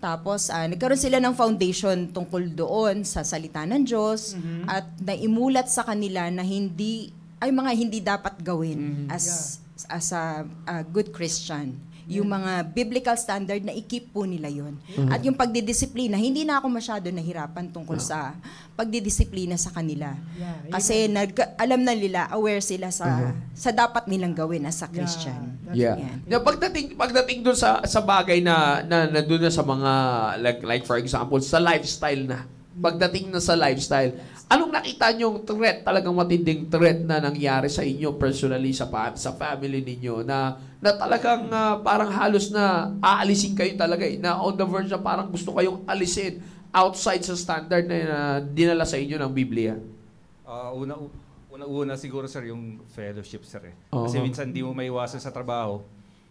Tapos, nagkaroon sila ng foundation tungkol doon sa salita ng Diyos at naimulat sa kanila na mga hindi dapat gawin as a good Christian. Yung mga biblical standard na i-keep po nila yon. At yung pagdidisiplina, hindi na ako masyado nahirapan tungkol sa pagdidisiplina sa kanila. Kasi alam na nila, aware sila sa dapat nilang gawin as a Christian. Yeah. Pagdating doon sa bagay na doon na sa mga like for example sa lifestyle na. Pagdating na sa lifestyle, anong nakita niyong threat, talagang matinding threat na nangyari sa inyo personally sa family ninyo na talagang parang halos na aalisin kayo talaga na on the verge na parang gusto kayong alisin outside sa standard na dinala sa inyo ng Biblia? Una siguro, sir, yung fellowship, sir. Kasi minsan di mo maiwasan sa trabaho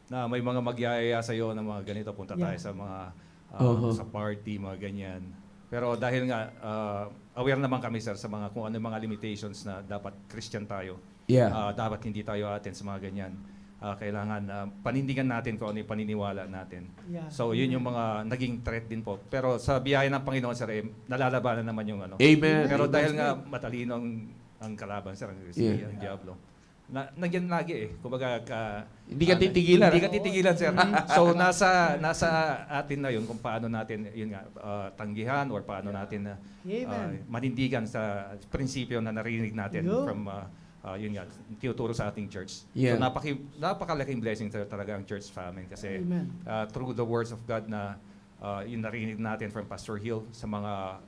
na may mga magyayaya sa iyo na mga ganito, punta tayo sa mga sa party, mga ganyan. Pero dahil nga aware naman kami, sir, sa mga kung ano mga limitations na dapat Christian tayo. Dapat hindi tayo atin sa mga ganyan. Kailangan panindigan natin kung ano yung paniniwala natin. So yun yung mga naging threat din po. Pero sa biyaya ng Panginoon, sir, nalalabanan naman yung ano. Amen. Pero dahil nga matalino ang kalaban, sir, ang Diablo. Nandiyan lagi kumbaga hindi ka titigilan. Hindi ka titigilan, sir. So nasa atin na yun kung paano natin yun nga tanggihan or paano natin manindigan sa prinsipyo na narinig natin from yun nga, tinuturo sa ating church. Yeah. So napakalaking blessing talaga ang church sa amin kasi Amen. through the words of God na yung narinig natin from Pastor Hill sa mga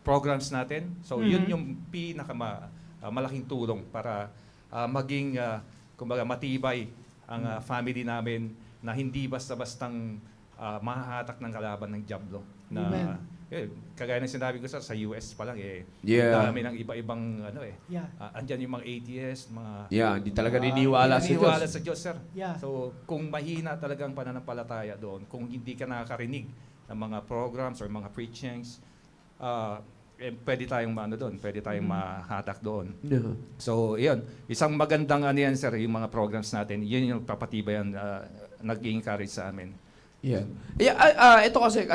programs natin. So yun yung malaking tulong para maging kumbaga matibay ang family namin na hindi basta-bastang mahahatak ng kalaban ng diablo na kagaya ng sinabi ko sa US pa lang Yeah. dami ng iba-ibang Yeah. andyan yung mga atheist, mga Hindi talaga niniwala sa Diyos. sa Diyos, sir. Yeah. So, kung mahina talagang pananampalataya doon, kung hindi ka nakakarinig ng mga programs or mga preachings, pwede tayong pwede tayong mahatak doon. Yeah. So, yun. Isang magandang yan, sir, yung mga programs natin. Yun yung papatibayan nag-encourage sa amin. Yeah. Ito kasi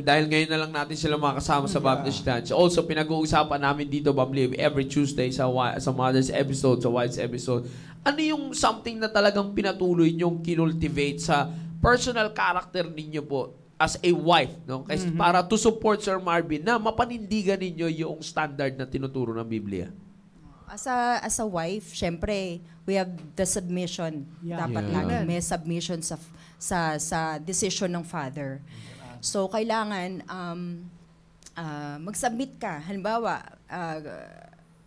dahil ngayon na lang natin sila makasama sa Baptist Church. Also, pinag-uusapan namin dito, Bamli, every Tuesday sa Mother's episode, sa Wife's episode. Ano yung something na talagang pinatuloy nyong kinultivate sa personal character ninyo po as a wife, no? Kasi para to support Sir Marvin na mapanindigan ninyo yung standard na tinuturo ng Biblia. As a wife, syempre, we have the submission. Yeah. Dapat Yeah. lagi may submission sa decision ng father. So, kailangan mag-submit ka. Halimbawa,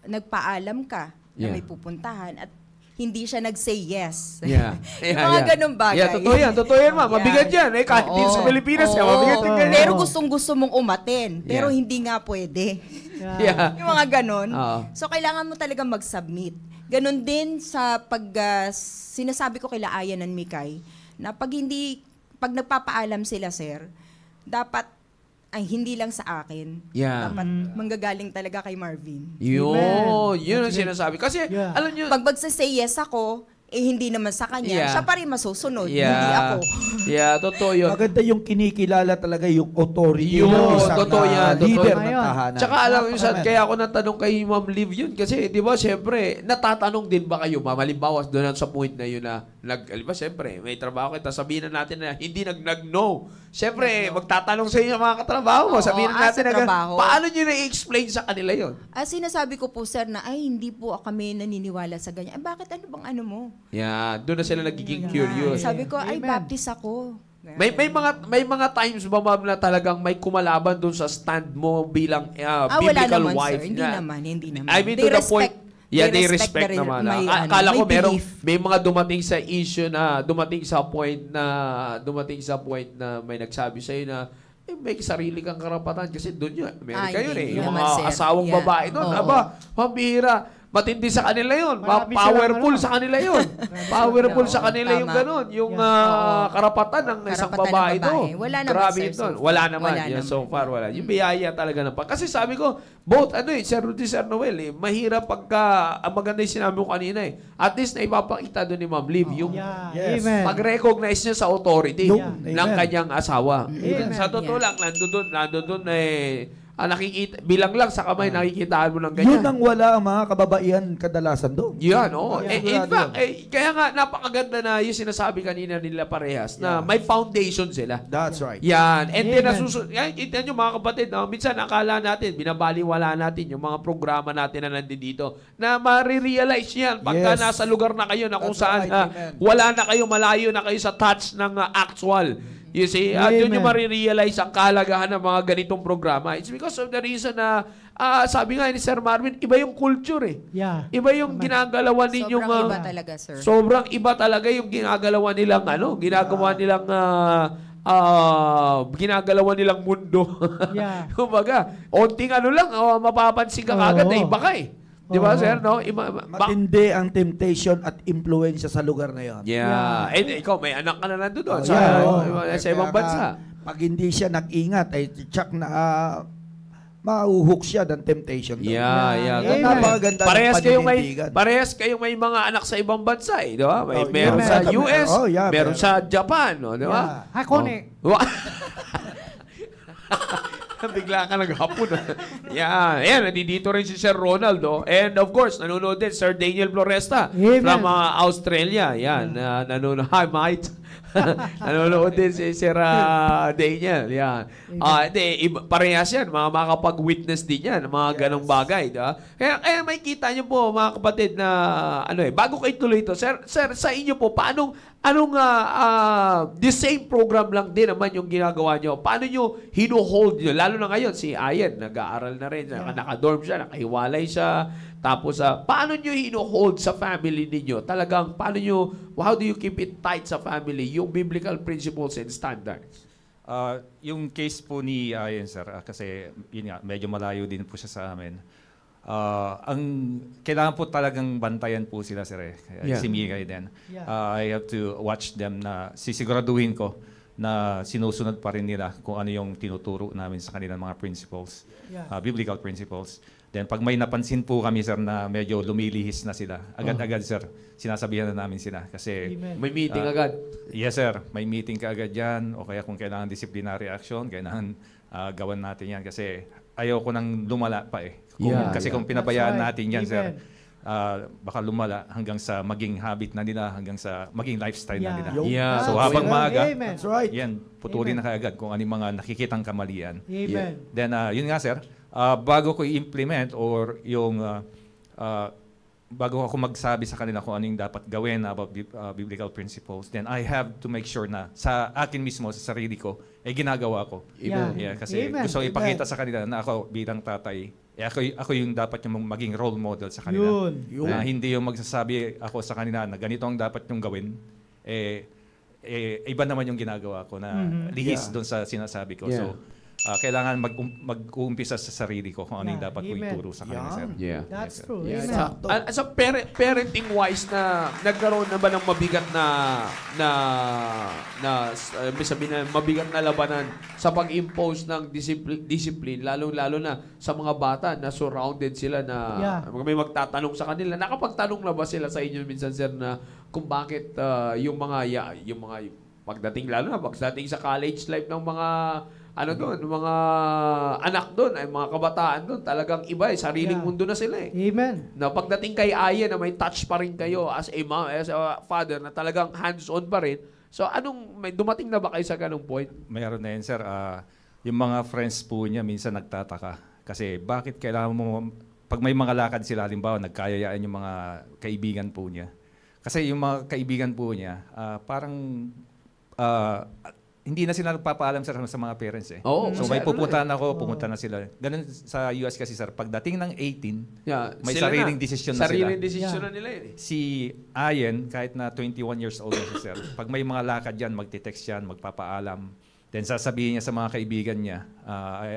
nagpaalam ka na Yeah. may pupuntahan at hindi siya nag-say yes. Yeah. Yung mga ganun bagay. Yeah, totoo yan, ma. Mabigat yan. Kahit Oo. dito sa Pilipinas, Oo. mabigat din ganyan. Pero gustong-gusto mong umaten. Pero Yeah. hindi nga pwede. Yeah. Yung mga ganon. Oo. So, kailangan mo talaga mag-submit. Ganon din sa sinasabi ko kila Ayan and Mikay, na pag nagpapaalam sila, sir, dapat, hindi lang sa akin. Yeah. Dapat manggagaling talaga kay Marvin. Yun ang sinasabi. Kasi, Yeah. alam nyo, Pag magsasay yes ako, hindi naman sa kanya, Yeah. siya pa rin masusunod, Yeah. hindi ako. Yeah, totoo yun. Maganda yung kinikilala talaga yung authority Yun, ng isang totoo yan, leader totoo. ng tahanan. Tsaka alam mo, Amen. kaya ako natanong kay Ma'am Liv yun. Kasi, di ba, siyempre, natatanong din ba kayo, Ma'am? Halimbawa, doon sa point na yun na, di ba, siyempre, may trabaho kita, sabihin na natin na hindi nag-no. Siyempre, magtatanong sa inyo mga katrabaho mo. Oo, Sabihin na natin sa na, trabaho. paano nyo na-explain sa kanila yun? Sinasabi ko po, sir, na hindi po kami naniniwala sa ganyan. Bakit ano bang ano mo? Yeah, doon na sila nagiging curious. Sabi ko, Amen. Baptist ako. May mga times ba, Ma'am, na talagang may kumalaban doon sa stand mo bilang wala biblical naman, wife? sir. Hindi na- naman. I mean, They to the point, they respect respect the naman. may, Akala ko may belief. may mga dumating sa issue na dumating sa point na may nagsabi sa na may sarili kang karapatan kasi doon yun. Amerika yun hindi Yung naman, mga sir. asawang Yeah. babae doon. Oo. Aba, pambihira. Matindi sa kanila yun. Marami Powerful silang sa kanila yun. Powerful sa kanila yung Tama. ganun. Yung Oo. karapatan ng isang Karapatan ng babae babae. doon. Wala naman, Grabe sir, yun doon. so far. Wala naman. Wala Yeah, naman. so far, wala. Yung biyaya talaga na pa. Kasi sabi ko, both, Sir Rudy, Sir Noel, mahirap pagka, ang maganda yung sinabi ko kanina At least na ipapakita doon ni Ma'am Liv, yung Yeah. Yes. Amen. pag-recognize niya sa authority Yeah. ng Amen. kanyang asawa. Amen. Sa totoo Yeah. lang, nandun nakikita, bilang lang sa kamay, nakikitaan mo ng Yun ganyan. ang wala ang mga kababaihan kadalasan doon. Yan, oo. Yeah. In fact, kaya nga, napakaganda na yung sinasabi kanina nila parehas na may foundation sila. That's right. Yan. And then, Amen. yan, kita nyo mga kapatid, minsan akala natin, binabaliwala natin yung mga programa natin na nandito na marirealize yan pagka Yes. nasa lugar na kayo na kung That's saan right. Amen. wala na kayo, malayo na kayo sa touch ng actual. You see, doon nyo Amen. marirealize ang kalagahan ng mga ganitong programa. It's because of the reason na, sabi nga ni Sir Marvin, iba yung culture Yeah. Iba yung ginagalawan ninyong... Sobrang iba talaga, sir. Sobrang iba talaga yung ginagalawan nilang ginagalawan nilang mundo. Yeah. Kumbaga, onting lang, mapapansin ka kagad na iba ka Di ba, Oo. sir? No? Matindi ang temptation at impluensya sa lugar na yon. Yeah. And ikaw, may anak ka na nandun doon sa ibang bansa. Pag hindi siya nag-ingat, ay tsak na mauhook siya ng temptation doon. Yeah. Amen. Napakaganda ng paninindigan. Parehas kayong may mga anak sa ibang bansa di ba? Meron yeah. sa US, Oh, yeah, meron meron. sa Japan, di ba? Hakone. Bigla ka naghapon. Ayan, nandito rin si Sir Ronaldo. And of course, nanonood din Sir Daniel Floresta Amen. from Australia. Yan, nanonood. Hi, mate. Nanonood din si Sir Daniel. Yan. Parehas yan. Mga makapag-witness din yan. Mga ganong bagay. Diba? Kaya may kita nyo po, mga kapatid, na bago kayo tuloy ito, sir, sa inyo po, the same program lang din naman yung ginagawa nyo. Paano nyo hino-hold nyo? Lalo na ngayon, si Ayan, nag-aaral na rin. Naka-dorm siya, nakahiwalay siya. Tapos, paano nyo hino-hold sa family ninyo? Talagang, how do you keep it tight sa family? Yung biblical principles and standards. Yung case po ni Ayan, sir, kasi yun nga, medyo malayo din po siya sa amin. Ang kailangan po talagang bantayan po sila, sir. Si Migay din. I have to watch them na sisiguraduhin ko na sinusunod pa rin nila kung ano yung tinuturo namin sa kanilang mga principles, biblical principles. Then pag may napansin po kami, sir, na medyo lumilihis na sila, agad-agad, sir, sinasabihan na namin sila. Kasi may meeting agad. Yes, sir. May meeting ka agad yan. O kaya kung kailangan disciplinary action, kailangan gawan natin yan. Kasi ayaw ko nang lumala pa eh. Kung pinabayaan natin yan, sir, baka lumala hanggang sa maging habit na nila, hanggang sa maging lifestyle na nila. So habang maaga, yan, putulin na kaagad kung ano yung mga nakikitang kamalian. Then, yun nga, sir, bago ko i-implement or yung bago ako magsabi sa kanila kung ano yung dapat gawin about biblical principles, then I have to make sure na sa akin mismo, sa sarili ko, ginagawa ko. Kasi gusto ipakita sa kanila na ako bilang tatay, ako yung dapat yung maging role model sa kanila. Na hindi yung magsasabi ako sa kanila na ganito ang dapat yung gawin, iba naman yung ginagawa ko na lihis doon sa sinasabi ko. So, kailangan mag-uumpisa sa sarili ko kung ano yung dapat ko ituro sa kanila, sir. That's true. Sa parenting-wise nagkaroon na ba ng mabigat mabigat na labanan sa pag-impose ng discipline, lalo na sa mga bata na surrounded sila na may magtatanong sa kanila. Nakapagtanong na ba sila sa inyo minsan, sir, na kung bakit yung mga pagdating sa college life ng mga mga anak doon, ay mga kabataan doon, talagang iba sariling mundo na sila Na pagdating kay Aya na may touch pa rin kayo as a mom, as a father, na talagang hands-on pa rin. So may dumating na ba kayo sa ganung point? Mayroon na yun, sir. Yung mga friends po niya minsan nagtataka. Kasi bakit kailangan mo, pag may mga lakad sila, halimbawa, nagkayayaan yung mga kaibigan po niya. Kasi yung mga kaibigan po niya, parang hindi na sila nagpapaalam, sir, sa mga parents eh. So may pupuntahan ako, pumunta na sila. Ganun sa US kasi, sir, pagdating ng 18, may sariling desisyon na sila. Sariling desisyon na nila yun. Si Ayen, kahit na 21 years old na siya, sir, pag may mga lakad yan, magte-text yan, magpapaalam. Then sasabihin niya sa mga kaibigan niya,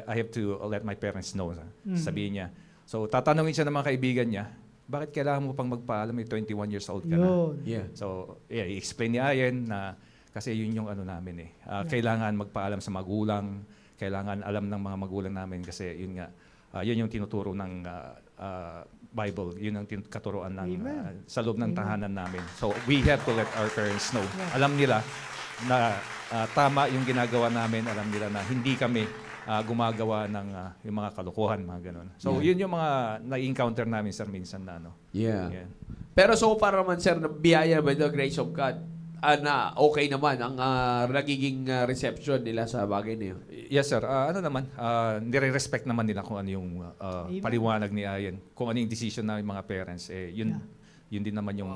I have to let my parents know. Sabihin niya. So tatanungin siya ng mga kaibigan niya, bakit kailangan mo pang magpaalam, 21 years old ka na? So, i-explain ni Ayen na kasi yun yung namin kailangan magpaalam sa magulang, kailangan alam ng mga magulang namin kasi yun nga, yun yung tinuturo ng Bible, yun ang katuruan ng sa loob ng tahanan namin. So we have to let our parents know. Alam nila na tama yung ginagawa namin, alam nila na hindi kami gumagawa ng yung mga kalokohan, mga ganun. So yun yung mga na-encounter namin, sir, minsan na Pero so far naman, sir, biyaya by the grace of God, na okay naman ang nagiging reception nila sa bagay niyo. Yes, sir. Nire-respect naman nila kung ano yung paliwanag ni Ayen. Kung ano yung decision ng mga parents, yun din naman yung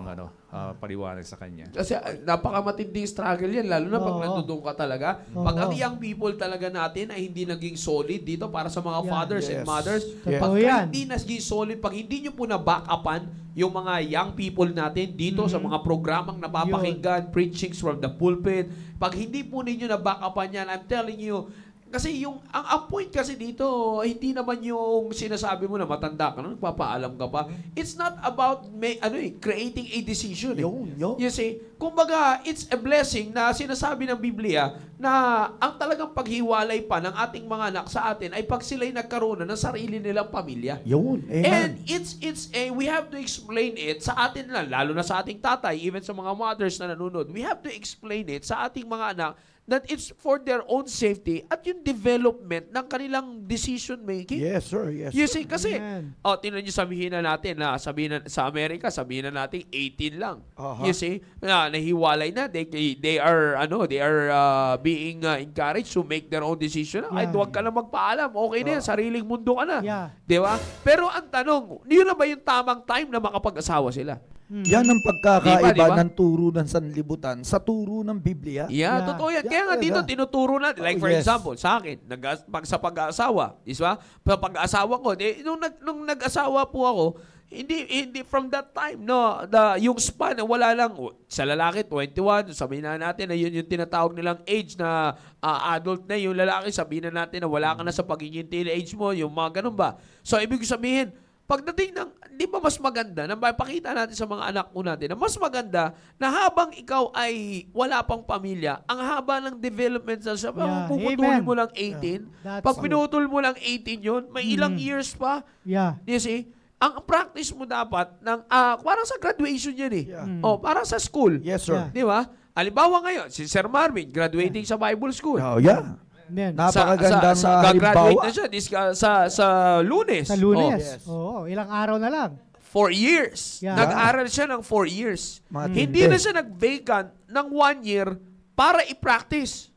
paliwanag sa kanya. Kasi napakamatinding struggle yan, lalo na pag nandun ka talaga. Pag ang young people talaga natin ay hindi naging solid dito para sa mga fathers and mothers, pag hindi naging solid, pag hindi nyo po na-back-upan yung mga young people natin dito sa mga programang napapakinggan, preachings from the pulpit, pag hindi po ninyo na-back-upan yan, I'm telling you, kasi ang point kasi dito, hindi naman yung sinasabi mo na matanda ka na, nagpapaalam ka pa. It's not about creating a decision. You see, kumbaga, it's a blessing na sinasabi ng Biblia na ang talagang paghiwalay pa ng ating mga anak sa atin ay pag sila'y nagkaroon na ng sarili nilang pamilya. And we have to explain it sa atin lalo na sa ating tatay, even sa mga mothers na nanonood. We have to explain it sa ating mga anak that it's for their own safety at yung development ng kanilang decision making. Yes, sir. Yes. You see, kasi, Amen. tingnan nyo, sabihin na natin, sa Amerika, sabihin na natin 18 lang. Aha. You see, nahiwalay na. They are being encouraged to make their own decision. Kahit Yeah. huwag ka na magpaalam. Okay na yan, sariling mundo ka na. Yeah. Di ba? Pero ang tanong, yun na ba yung tamang time na makapag-asawa sila? Yan ang pagkakaiba Di ba? ng turo ng sanlibutan sa turo ng Biblia. Yeah, Yeah. totoo yan. Yeah, Kaya nga dito, talaga. tinuturo natin. Like for Yes. example, sa akin, sa pag-aasawa, is ba? Pag-aasawa ko, nung nag-asawa po ako, hindi from that time, no, yung span, wala lang, sa lalaki, 21, sabihin na natin na yun yung tinatawag nilang age na adult na, yung lalaki, sabihin na natin na wala ka na sa pagiging teenage mo, yung mga ganun ba? So, ibig sabihin, pagdating ng, di ba mas maganda, na pakita natin sa mga anak mo natin, na mas maganda na habang ikaw ay wala pang pamilya, ang haba ng development sa Yeah, puputulin amen. mo lang 18, That's pag true. pinutol mo lang 18 yun, may ilang years pa. Yeah. You see? Ang practice mo dapat, parang sa graduation yan eh. Yeah. Parang sa school. Yes, sir. Yeah. Di ba? Halimbawa ngayon, si Sir Marvin, graduating sa Bible School. Oh, yeah. Amen. Napakagandang gagraduate halimbawa. na siya sa Lunes. Sa Oh, Lunes. yes. Oo, ilang araw na lang. 4 years. Yeah. Nag-aral siya ng 4 years. Hindi Matindi. na siya nag-vacant ng 1 year para i-practice.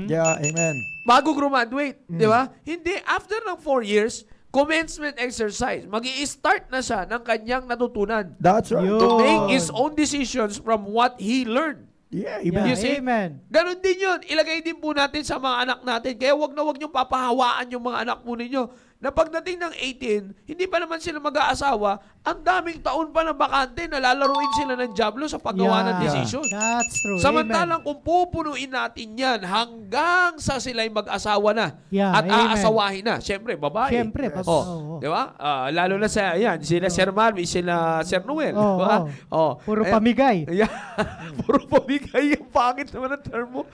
Yeah, amen. Bago graduate. Di ba? Hindi. After ng 4 years, commencement exercise. Mag-i-start na siya ng kanyang natutunan That's right. Yo. to make his own decisions from what he learned. Yeah, Yeah, amen. You see? amen. Ganon din yun. Ilagay din po natin sa mga anak natin. Kaya wag na wag niyong papahawaan yung mga anak mo ninyo. Na pagdating ng 18, hindi pa naman sila mag-aasawa, ang daming taon pa na bakante na lalaruin sila ng Diablo sa paggawa ng decision. That's true. Samantalang kung pupunuin natin yan hanggang sa sila'y mag-asawa na Yeah, at amen. aasawahin na. Siyempre, babae. Siyempre, Di ba? Lalo na sa, yan, sila Sir Marvin, sila Sir Noel. Oo, Di ba? Puro Ayan. pamigay. Yeah. Puro pamigay. Yung pangit naman ang term mo.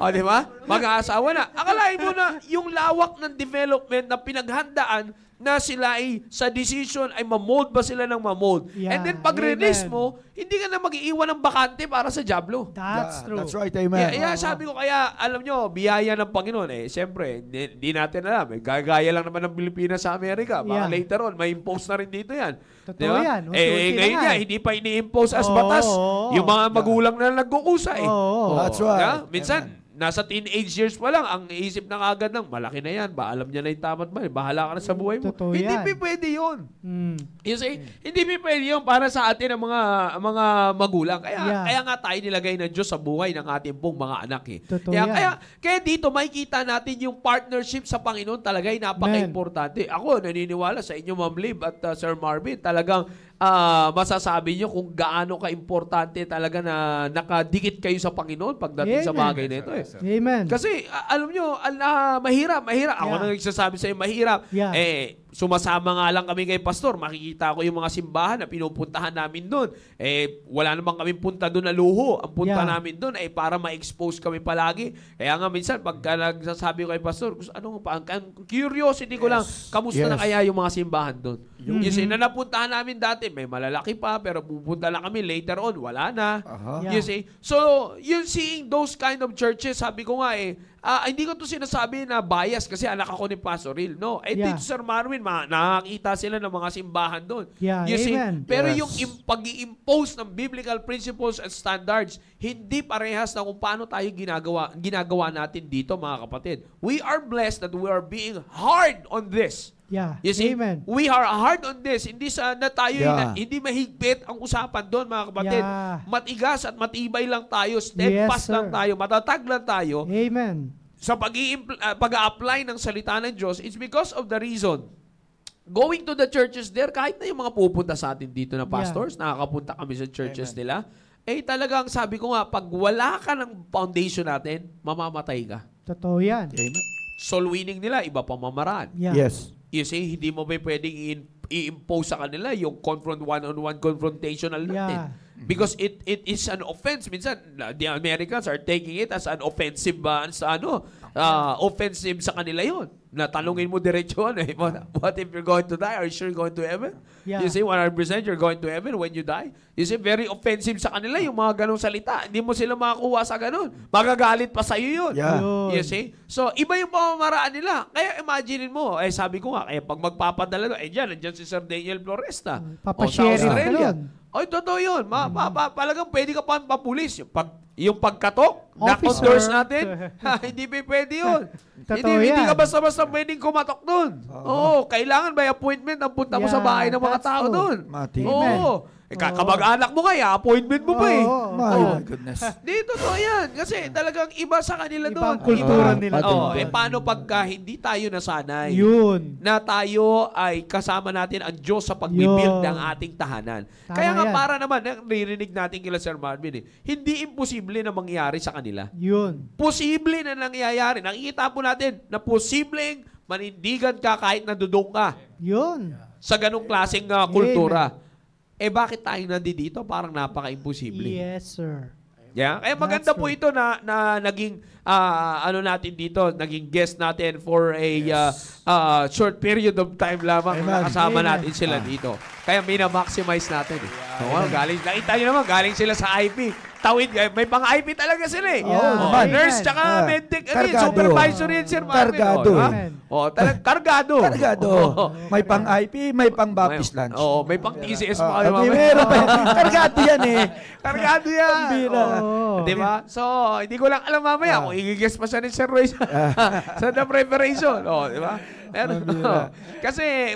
Di ba? Mag-aasawa na. Akalain mo na yung lawak ng development na pinaghandaan na sila ay sa decision ay mamold ba sila ng mamold. Yeah, And then pag-release amen. mo, hindi ka na mag-iiwan ng bakante para sa Diablo. That's Yeah, true. that's right, amen. Sabi ko kaya, alam nyo, biyaya ng Panginoon siyempre, di natin alam. Gagaya lang naman ng Pilipinas sa Amerika. Baka Yeah. later on, may impose na rin dito yan. Totoo Di ba? yan. Unti-unti na Ngayon nga nga, eh. hindi pa ini-impose as Oo, batas. oo, Yung mga magulang na nagkukusa eh. Oo. That's right. Yeah? Minsan, nasa teenage years pa lang, ang isip na kagad ng, malaki na yan, ba alam niya na yung tama't mali, bahala ka na sa buhay mo. Totoo Hindi yan. pa pwede yun. Mm. You see, hindi pa pwede yun para sa atin ng mga magulang. Yeah. Kaya nga tayo nilagay ng Diyos sa buhay ng ating pong mga anak eh. Totoo yan. Kaya dito makikita natin yung partnership sa Panginoon talaga ay napaka-importante. Ako naniniwala sa inyo, Ma'am Liv at Sir Marvin, talagang masasabi nyo kung gaano ka-importante talaga na nakadikit kayo sa Panginoon pagdating sa Amen. bagay na ito eh. Amen. Kasi alam nyo, mahirap. Ako Yeah. na nagsasabi sa'yo, mahirap. Yeah. Sumasama nga lang kami kay Pastor. Makikita ko yung mga simbahan na pinupuntahan namin doon. Wala naman kami punta doon na luho. Ang punta Yeah. namin doon ay para ma-expose kami palagi. Kaya nga minsan, pagka nagsasabi ko kay Pastor, ang curiosity ko lang, kamusta na Yes. kaya yung mga simbahan doon? Yung na napuntahan namin dati, may malalaki pa, pero pupunta lang kami later on, wala na. Aha. You see? So, yung seeing those kind of churches, sabi ko nga hindi ko to sinasabi na bias kasi anak ako ni Pastor Ril. No. Yeah. Dito, Sir Marvin, nakakita sila ng mga simbahan doon. Yeah, You see? amen. Pero Yes. yung pag-i-impose ng biblical principles and standards, hindi parehas na kung paano tayo ginagawa natin dito, mga kapatid. We are blessed that we are being hard on this. Yeah. You see, Amen. we are hard on this. Hindi na tayo, Yeah. hindi mahigpit ang usapan doon, mga kapatid. Yeah. Matigas at matibay lang tayo, steadfast Yes, sir. lang tayo, matatag lang tayo. Amen. Sa pag-a-apply ng salita ng Diyos, it's because of the reason. Going to the churches there, kahit na yung mga pupunta sa atin dito na pastors, nakakapunta kami sa churches nila, talagang sabi ko nga, pag wala ka ng foundation natin, mamamatay ka. Totoo yan. Amen. Soul winning nila, iba pang mamaraan. Yeah. Yes. You see, hindi mo ba pwedeng i-impose sa kanila yung one-on-one confrontational natin. Yeah. Because it is an offense. Minsan, the Americans are taking it as an offensive offensive sa kanila yun. Natanungin mo diretso, what if you're going to die? Are you sure you're going to heaven? Yeah. You say 100% you're going to heaven when you die? You say very offensive sa kanila yung mga ganong salita. Hindi mo sila makakuha sa ganon. Magagalit pa sa'yo yun. Yeah. You see? So, iba yung pamamaraan nila. Kaya imaginein mo, sabi ko nga, kaya pag magpapadala, nandiyan si Sir Daniel Floresta. Papashare sa Australia. ka nun. Totoo yun. Palagang pwede ka pa papulis. Yung pagkatok, knock on Officer. doors natin, hindi pa pwede yun. Totoo Hindi yan. ka basta-basta pwedeng kumatok doon. Oo, kailangan by appointment ang punta mo sa bahay ng mga that's tao true. doon. Mati. Oo. Kamag-anak mo nga, appointment mo pa eh. Oo. My goodness. Di, totoo yan. Kasi talagang iba sa kanila doon. Ibang kultura Iba. nila. Oo, doon. paano pagka hindi tayo nasanay? Yun. Na tayo ay kasama natin ang Diyos sa pagbibuild Yun. ng ating tahanan. Tama Kaya nga yan. para naman, narinig natin kila Sir Marvin hindi imposible na mangyari sa kanila. Yun. Posible na nangyayari. Nakikita po natin na posibleng manindigan ka kahit nadudong ka Yun. sa ganong klaseng kultura. Bakit tayo nandito? Parang napaka-imposible. Yes, sir. Yeah? Kaya maganda That's po true. ito na naging ano natin dito, naging guest natin for a short period of time lamang. Amen. Nakasama Amen. natin sila dito. Kaya mina-maximize natin. Galing, nakita nyo naman, galing sila sa IP. Tawid, may pang-IP talaga sila eh. naman. Nurse Amen. tsaka medtech, Kargado. supervisor yun, Sir Marvin. Kargado ha? eh. Kargado. Kargado. May pang IP, may pang Baptist lunch. May pang-TCS pa kayo. mamaya. Meron pa. Kargado yan eh. Kargado yan. Bira. Oo. Di ba? So, hindi ko lang alam mamaya kung i-guess pa siya ni Sir Roy sa the preparation. Di ba?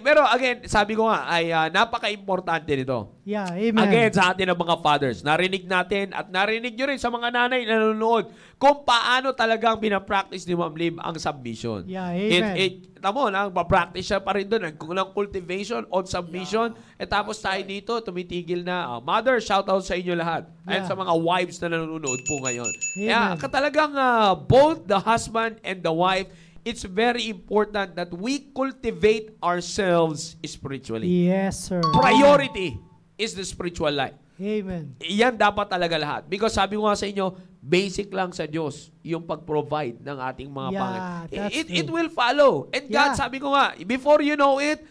Pero again, sabi ko nga, ay napaka-importante nito. Yeah, amen. Again, sa atin ng mga fathers, narinig natin at narinig nyo rin sa mga nanay na nanonood kung paano talagang pinapractice ni Ma'am Liv ang submission. Yeah, amen. Tamo, practice siya pa rin doon ng cultivation on submission. Tapos tayo dito, tumitigil na. Mother, shout out sa inyo lahat. At Yeah. sa mga wives na nanonood po ngayon. Amen. Kaya talagang both the husband and the wife, it's very important that we cultivate ourselves spiritually. Yes, sir. Priority is the spiritual life. Amen. Iyan dapat talaga lahat. Because sabi ko nga sa inyo, basic lang sa Diyos yung pag-provide ng ating mga Yeah, that's It true. will follow. And God, Yeah. sabi ko nga, before you know it,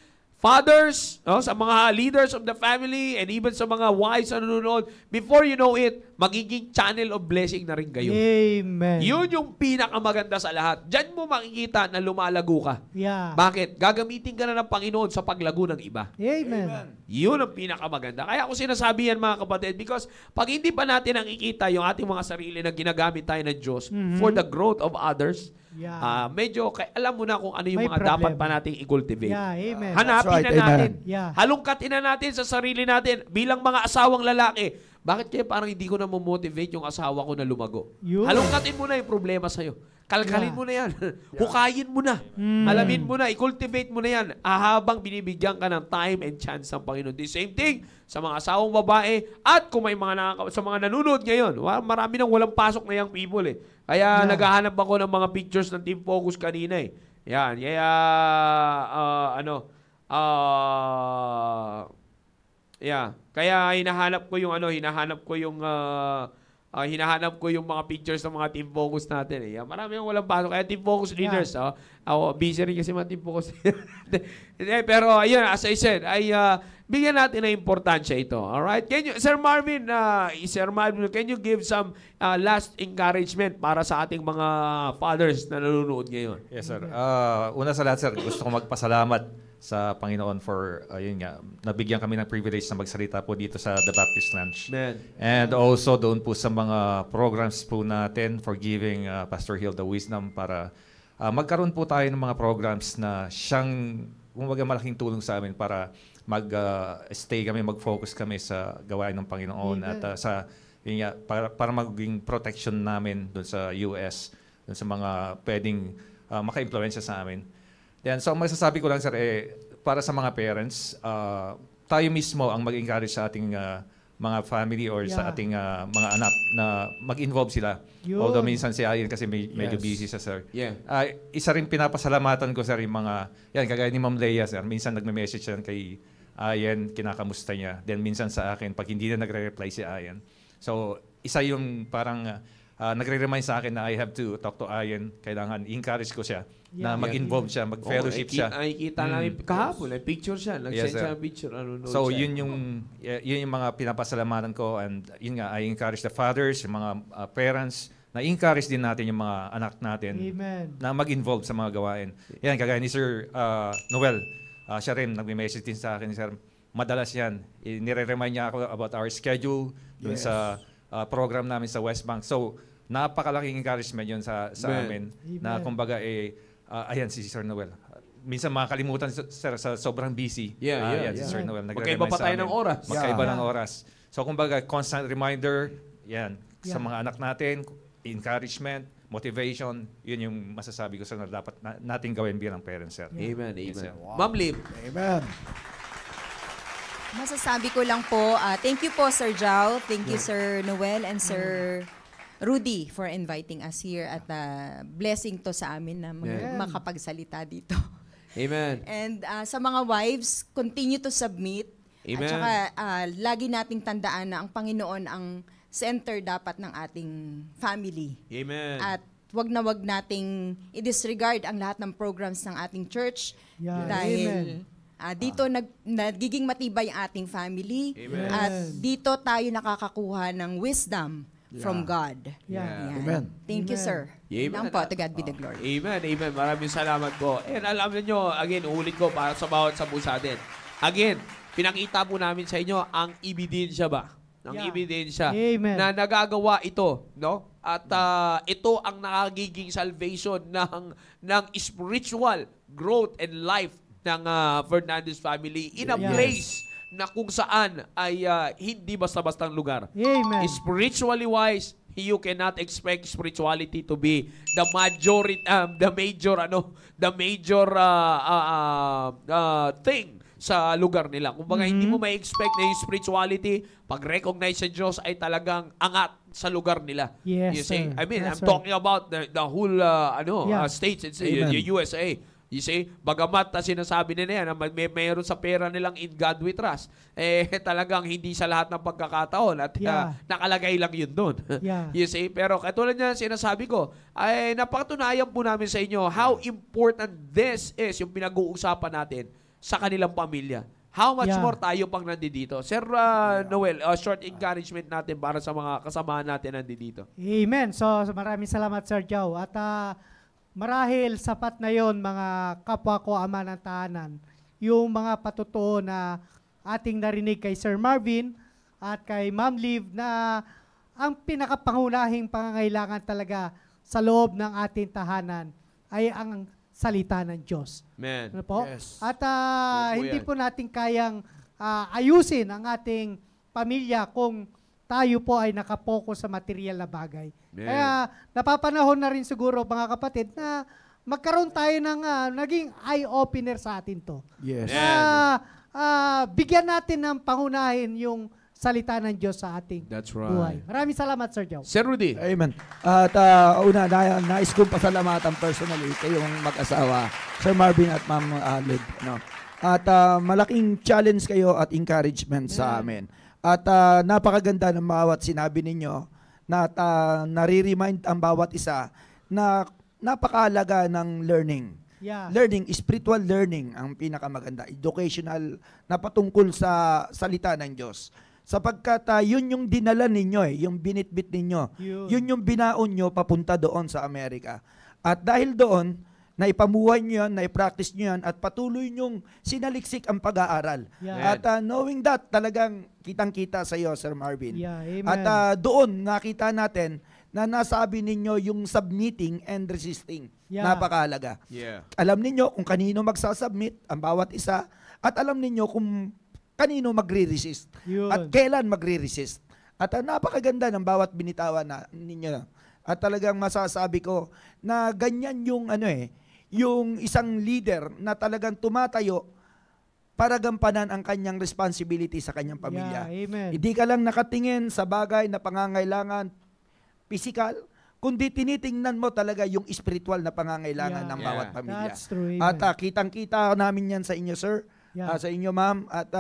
fathers, sa mga leaders of the family, and even sa mga wives na nanonood, before you know it, magiging channel of blessing na rin kayo. Amen. Yun yung pinakamaganda sa lahat. Diyan mo makikita na lumalago ka. Yeah. Bakit? Gagamitin ka na ng Panginoon sa paglago ng iba. Amen. Yun ang pinakamaganda. Kaya ako sinasabi yan mga kapatid because pag hindi pa natin nakikita yung ating mga sarili na ginagamit tayo ng Diyos for the growth of others, Yeah. medyo alam mo na kung ano yung May mga dapat problema. pa nating i-cultivate. Yeah, amen. Hanapin That's right, na natin. amen. Yeah. Halungkatin na natin sa sarili natin bilang mga asawang lalaki. Bakit kaya parang hindi ko na motivate yung asawa ko na lumago? Yun. Halungkatin mo na yung problema sa'yo. Kalkalin Yeah. mo na yan. Hukayin mo na. Alamin mo na. I-cultivate mo na yan. Habang binibigyan ka ng time and chance ng Panginoon. The same thing sa mga asawang babae at kung may mga sa mga nanonood ngayon. Marami nang walang pasok na young people eh. Kaya naghahanap ako ng mga pictures ng Team Focus kanina eh. Yan. Kaya kaya hinahanap ko yung mga pictures ng mga Team Focus natin eh. Marami yung walang pasok. Kaya Team Focus leaders, busy rin kasi mga Team Focus. Pero ayun, as I said, bigyan natin ng importansya ito. Alright? Sir Marvin, can you give some last encouragement para sa ating mga fathers na nanonood ngayon? Yes, sir. Una sa lahat, sir, gusto ko magpasalamat sa Panginoon for, yun nga, nabigyan kami ng privilege na magsalita po dito sa The Baptist Lunch. Amen. And also doon po sa mga programs po natin for giving Pastor Hill the wisdom para magkaroon po tayo ng mga programs na siyang, kumbaga, malaking tulong sa amin para mag-stay kami, mag-focus kami sa gawain ng Panginoon. Amen. At yun nga, para maging protection namin doon sa US, doon sa mga pwedeng maka-influensya sa amin. Then, so masasabi ko lang, sir, para sa mga parents, tayo mismo ang mag-encourage sa ating mga family or sa ating mga anak na mag-involve sila. Yun. Although minsan si Ayan kasi medyo busy sa sir. Yeah. Isa rin pinapasalamatan ko, sir, yung mga, kagaya ni Ma'am Leia, sir. Minsan nagme-message yan kay Ayan, kinakamusta niya. Then minsan sa akin, pag hindi na nagre-reply si Ayan. So, isa yung parang nagre-remind sa akin na I have to talk to Ian. Kailangan encourage ko siya na Yeah. mag-involve siya, mag-fellowship siya. Nakikita namin kahapon, picture siya. Nag-send Yes, sir. siya ng picture. So yun yung mga pinapasalamatan ko, and yun nga, I encourage the fathers, yung mga parents, na encourage din natin yung mga anak natin Amen. na mag-involve sa mga gawain. Yan, kagaya ni Sir Noel, siya rin, nagme-message din sa akin, Sir, madalas yan. Nire-remind niya ako about our schedule dun sa program namin sa West Bank. So, napakalaking encouragement yun sa amin na kumbaga ayan si Sir Noel. Minsan makakalimutan sir sa sobrang busy. Yeah. Si Sir Noel Magkaiba pa tayo ng oras. Magkaiba ng oras. So kumbaga constant reminder, yan, sa mga anak natin, encouragement, motivation, yun yung masasabi ko na dapat nating gawin bilang parents, sir. Amen. Yes, sir. Ma'am Liv. Amen. Masasabi ko lang po, thank you po Sir Jao, thank you Sir Noel and Sir Rudy for inviting us here at blessing to sa amin na makapagsalita dito. Amen. And sa mga wives, continue to submit. Amen. At saka lagi nating tandaan na ang Panginoon ang center dapat ng ating family. Amen. At wag nating i-disregard ang lahat ng programs ng ating church Yeah. dahil dito nagiging matibay ang ating family. Amen. At dito tayo nakakakuha ng wisdom from God. Yeah. Yan. Amen. Thank you, sir. Amen. Lang po, to God be the glory. Amen. Amen. Maraming salamat po. And alam niyo, again, ulit ko para sa bawat sabu sa atin. Again, pinakita po namin sa inyo ang ebidensya ba? Ang ebidensya Amen. na nagagawa ito, no? At ito ang nakagiging salvation ng spiritual growth and life ng Fernandez family in a place na kung saan ay hindi basta-bastang lugar. Amen. Spiritually wise, you cannot expect spirituality to be the major thing sa lugar nila. Kumbaga, hindi mo ma-expect na yung spirituality, pag-recognize sa Diyos ay talagang angat sa lugar nila. Yes, You see? sir. I mean, That's I'm talking about the whole states, it's Amen. USA. You see, bagamat sinasabi nila yan na mayroon sa pera nilang in God we trust, talagang hindi sa lahat ng pagkakataon at nakalagay lang yun doon. Yeah. You see, pero katulad niya sinasabi ko, ay napatunayan po namin sa inyo how important this is, yung pinag-uusapan natin sa kanilang pamilya. How much more tayo pang nandito. Sir Noel, short encouragement natin para sa mga kasamahan natin nandito. Amen. So maraming salamat Sir Joe. At marahil sapat na yon mga kapwa ko ama ng tahanan. Yung mga patutuo na ating narinig kay Sir Marvin at kay Ma'am Liv na ang pinakapangunahing pangangailangan talaga sa loob ng ating tahanan ay ang salita ng Diyos. Amen. Ano po? Yes. At hindi yan. po natin kayang ayusin ang ating pamilya kung tayo po ay nakapokus sa material na bagay. Amen. Kaya napapanahon na rin siguro mga kapatid na magkaroon tayo ng naging eye-opener sa atin to. Yes. Bigyan natin ng pangunahin yung salita ng Diyos sa ating That's buhay. right. Maraming salamat, Sir Joe. Sir Rudy. Amen. At una, nais kong pasalamatan personally kayong mag-asawa, Sir Marvin at Ma'am Liv. No? At malaking challenge kayo at encouragement sa amin. At napakaganda ng bawat sinabi ninyo na nare-remind ang bawat isa na napakahalaga ng learning. Yeah. Learning, spiritual learning ang pinakamaganda. Educational na patungkol sa salita ng Diyos. Sapagkat yun yung dinala ninyo, yung binitbit ninyo. Yun yung binaon nyo papunta doon sa Amerika. At dahil doon, naipamuhay nyo yan, naipractice nyo yan, at patuloy nyong sinaliksik ang pag-aaral. Yeah. At knowing that, talagang kitang-kita sa iyo, Sir Marvin. Yeah, amen. At doon, nakita natin na nasabi ninyo yung submitting and resisting. Yeah. Napakahalaga. Yeah. Alam ninyo kung kanino magsasubmit, ang bawat isa, at alam ninyo kung kanino magre-resist. Yun. At kailan magre-resist. At napakaganda ng bawat binitawan na ninyo. At talagang masasabi ko na ganyan yung yung isang leader na talagang tumatayo para gampanan ang kanyang responsibility sa kanyang pamilya. Yeah, amen. Hindi ka lang nakatingin sa bagay na pangangailangan physical, kundi tinitingnan mo talaga yung spiritual na pangangailangan ng bawat pamilya. That's true. Amen. At kitang-kita namin yan sa inyo, sir. Yeah. sa inyo, ma'am, at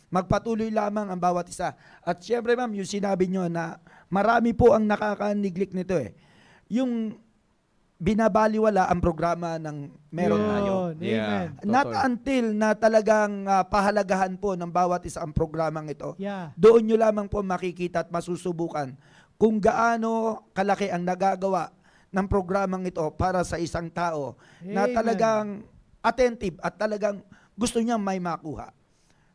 magpatuloy lamang ang bawat isa. At syempre, ma'am, yung sinabi nyo na marami po ang nakaka-neglect nito yung binabaliwala ang programa ng meron tayo. Amen. Not until na talagang pahalagahan po ng bawat isa ang programang ito. Yeah. Doon nyo lamang po makikita at masusubukan kung gaano kalaki ang nagagawa ng programang ito para sa isang tao na Amen. talagang attentive at talagang gusto niya may makuha.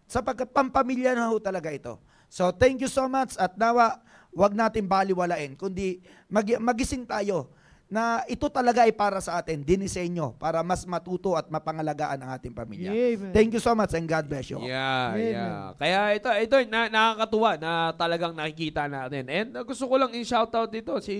Sapagkat pampamilya na ho talaga ito. So thank you so much at nawa wag natin baliwalain kundi magising tayo na ito talaga ay para sa atin, dinisenyo para mas matuto at mapangalagaan ang ating pamilya. Amen. Thank you so much and God bless you. Yeah. Kaya ito nakakatuwa na talagang nakikita natin. And gusto ko lang i-shoutout dito si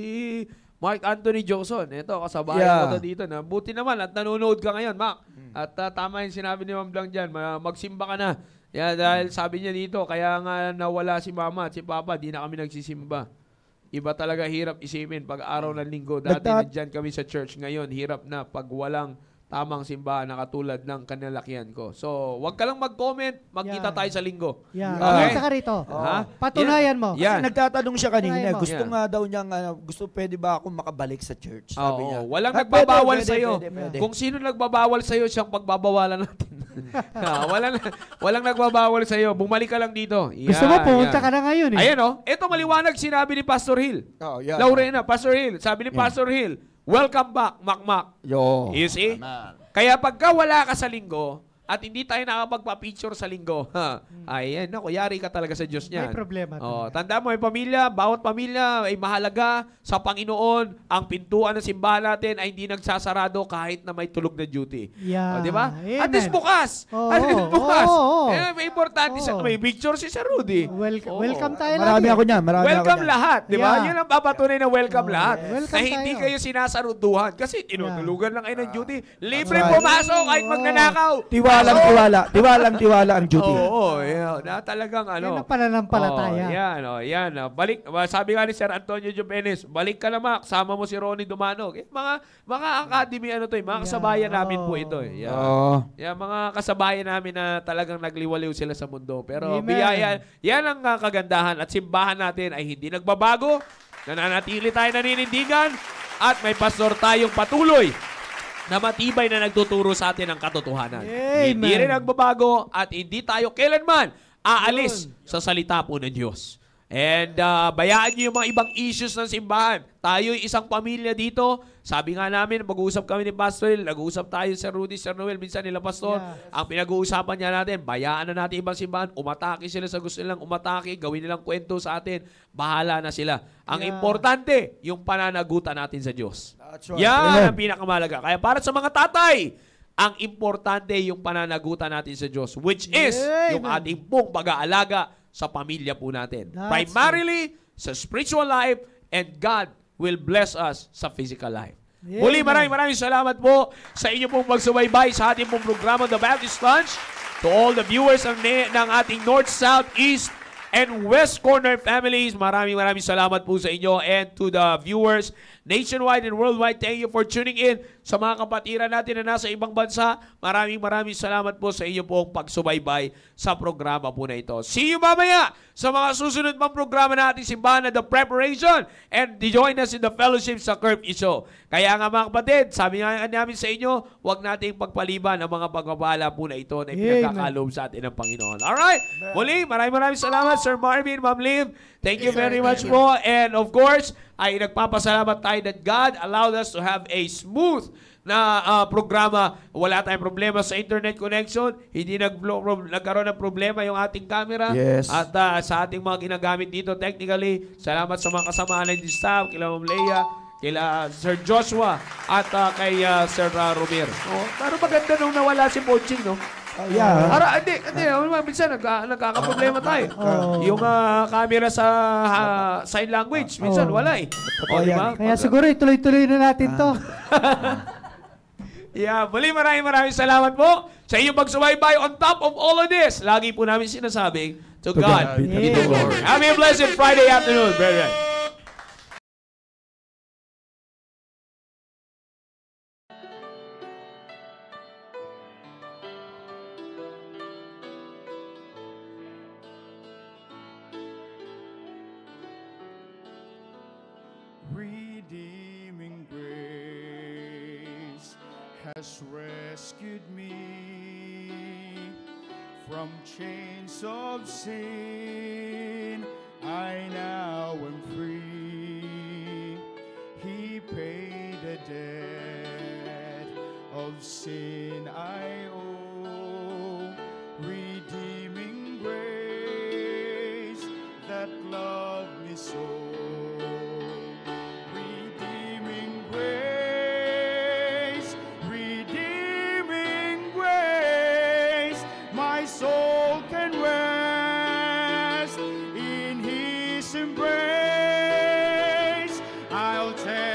Mark Anthony Johnson. Ito, kasabayan ko to dito. Na buti naman at nanonood ka ngayon, Mark. At tama yung sinabi ni Ma'am Blanc dyan, magsimba ka na. Dahil sabi niya dito, kaya nga nawala si Mama at si Papa, di na kami nagsisimba. Iba talaga hirap isipin pag araw ng linggo. Dati nandyan kami sa church. Ngayon, hirap na pag walang tamang simbahan na katulad ng kanalakihan ko. So, wag ka lang mag-comment. Magkita tayo sa linggo. Yeah. Okay? Kumita ka rito. Ha? Patunayan mo. Yan. Kasi nagtatanong siya kanina, Try mo. gusto nga daw niyang, pwede ba akong makabalik sa church? Sabi niya. Walang Ah, nagbabawal pwede, sa'yo. pwede. Kung sino nagbabawal sa'yo, siyang pagbabawalan natin. walang nagbabawal sa'yo. Bumalik ka lang dito. Gusto mo, pumunta ka na ngayon Ayan ito maliwanag sinabi ni Pastor Hill. Yeah. Laurena, Pastor Hill. Sabi ni Pastor Hill, welcome back, Makmak. Yo. You see? Kaya pagka wala ka sa linggo, at hindi tayo nakapagpa-picture sa linggo, ayan, yari ka talaga sa Diyos niyan. May problema Tanda mo, may pamilya, bawat pamilya ay mahalaga sa Panginoon. Ang pintuan ng simbahan natin ay hindi nagsasarado kahit na may tulog na duty. Yeah. Di ba? Amen. At least bukas. Oo. At least bukas. Oo. May importante may picture si Sir Rudy. Welcome tayo Marami lagi. ako niyan. Welcome lahat, di ba? Yeah. Yun ang papatunay na welcome lahat. Welcome Na hindi tayo. kayo sinasaruduhan kasi tinutulugan lang kayo ng duty. Libre right. pumasok kahit magnanakaw. Tiwalang duty. Oo, na talagang Yan ang pananampalataya. Yan. Balik, sabi nga ni Sir Antonio Jovenes, balik ka na, Mac. Sama mo si Ronnie Dumanog. Mga academy, mga kasabayan namin po ito. Mga kasabayan namin na talagang nagliwaliw sila sa mundo. Pero Amen. biyaya, yan ang kagandahan. At simbahan natin ay hindi nagbabago. Nananatili tayo naninindigan. At may pastor tayong patuloy na matibay na nagtuturo sa atin ng katotohanan. Amen. Hindi rin nagbabago at hindi tayo kailanman aalis sa salita po ng Diyos. And bayaan niyo yung mga ibang issues ng simbahan. Tayo'y isang pamilya dito. Sabi nga namin, mag-uusap kami ni Pastor Hill, nag-uusap tayo Sir Rudy, Sir Noel, minsan nila Pastor. Yes. Ang pinag-uusapan niya natin, bayaan na natin ibang simbahan, umatake sila sa gusto nilang umatake, gawin nilang kwento sa atin, bahala na sila. Ang importante, yung pananagutan natin sa Diyos. That's right. Yan ang pinakamalaga. Kaya para sa mga tatay, ang importante yung pananagutan natin sa Diyos, which is yung ating pong pag-aalaga sa pamilya po natin. Primarily, sa spiritual life, and God will bless us sa physical life. Muli, maraming salamat po sa inyo pong pagsubaybay sa ating pong programa, The Baptist Lunch. To all the viewers ng ating North, South, East, and West Corner families, maraming salamat po sa inyo. And to the viewers nationwide and worldwide, thank you for tuning in. Sa mga kapatiran natin na nasa ibang bansa, maraming salamat po sa inyo pong pagsubaybay sa programa po na ito. See you mamaya sa mga susunod pang programa na ating simbahan na The Preparation, and join us in the fellowship sa Curve Show. Kaya nga mga kapatid, sabi nga namin sa inyo, huwag nating pagpaliban ang mga pagpapala po na ito na ipinagkakaloob sa atin ng Panginoon. Alright? Muli, maraming salamat, Sir Marvin, Ma'am Liv. Thank you very much po. And of course, ay nagpapasalamat tayo that God allowed us to have a smooth na programa. Wala tayong problema sa internet connection. Hindi nagkaroon ng problema yung ating camera. Yes. At sa ating mga ginagamit dito technically, salamat sa mga kasama ng staff, kila Ma'am Leia, kila Sir Joshua, at kay Sir Romero. Pero maganda nung nawala si Poching, no? Hindi. Minsan nagkakaproblema tayo. Yung camera sa sign language, minsan wala eh. Diba? Kaya siguro ituloy-tuloy na natin to. Muli maraming salamat po sa inyong pagsubaybay. On top of all of this, lagi po namin sinasabing, to God be the glory. Have a blessed Friday afternoon, brethren. has rescued me from chains of sin. I now am free. He paid the debt of sin I owe, redeeming grace that loved me so. Redeeming grace, redeeming grace, my soul can rest in His embrace. I'll tell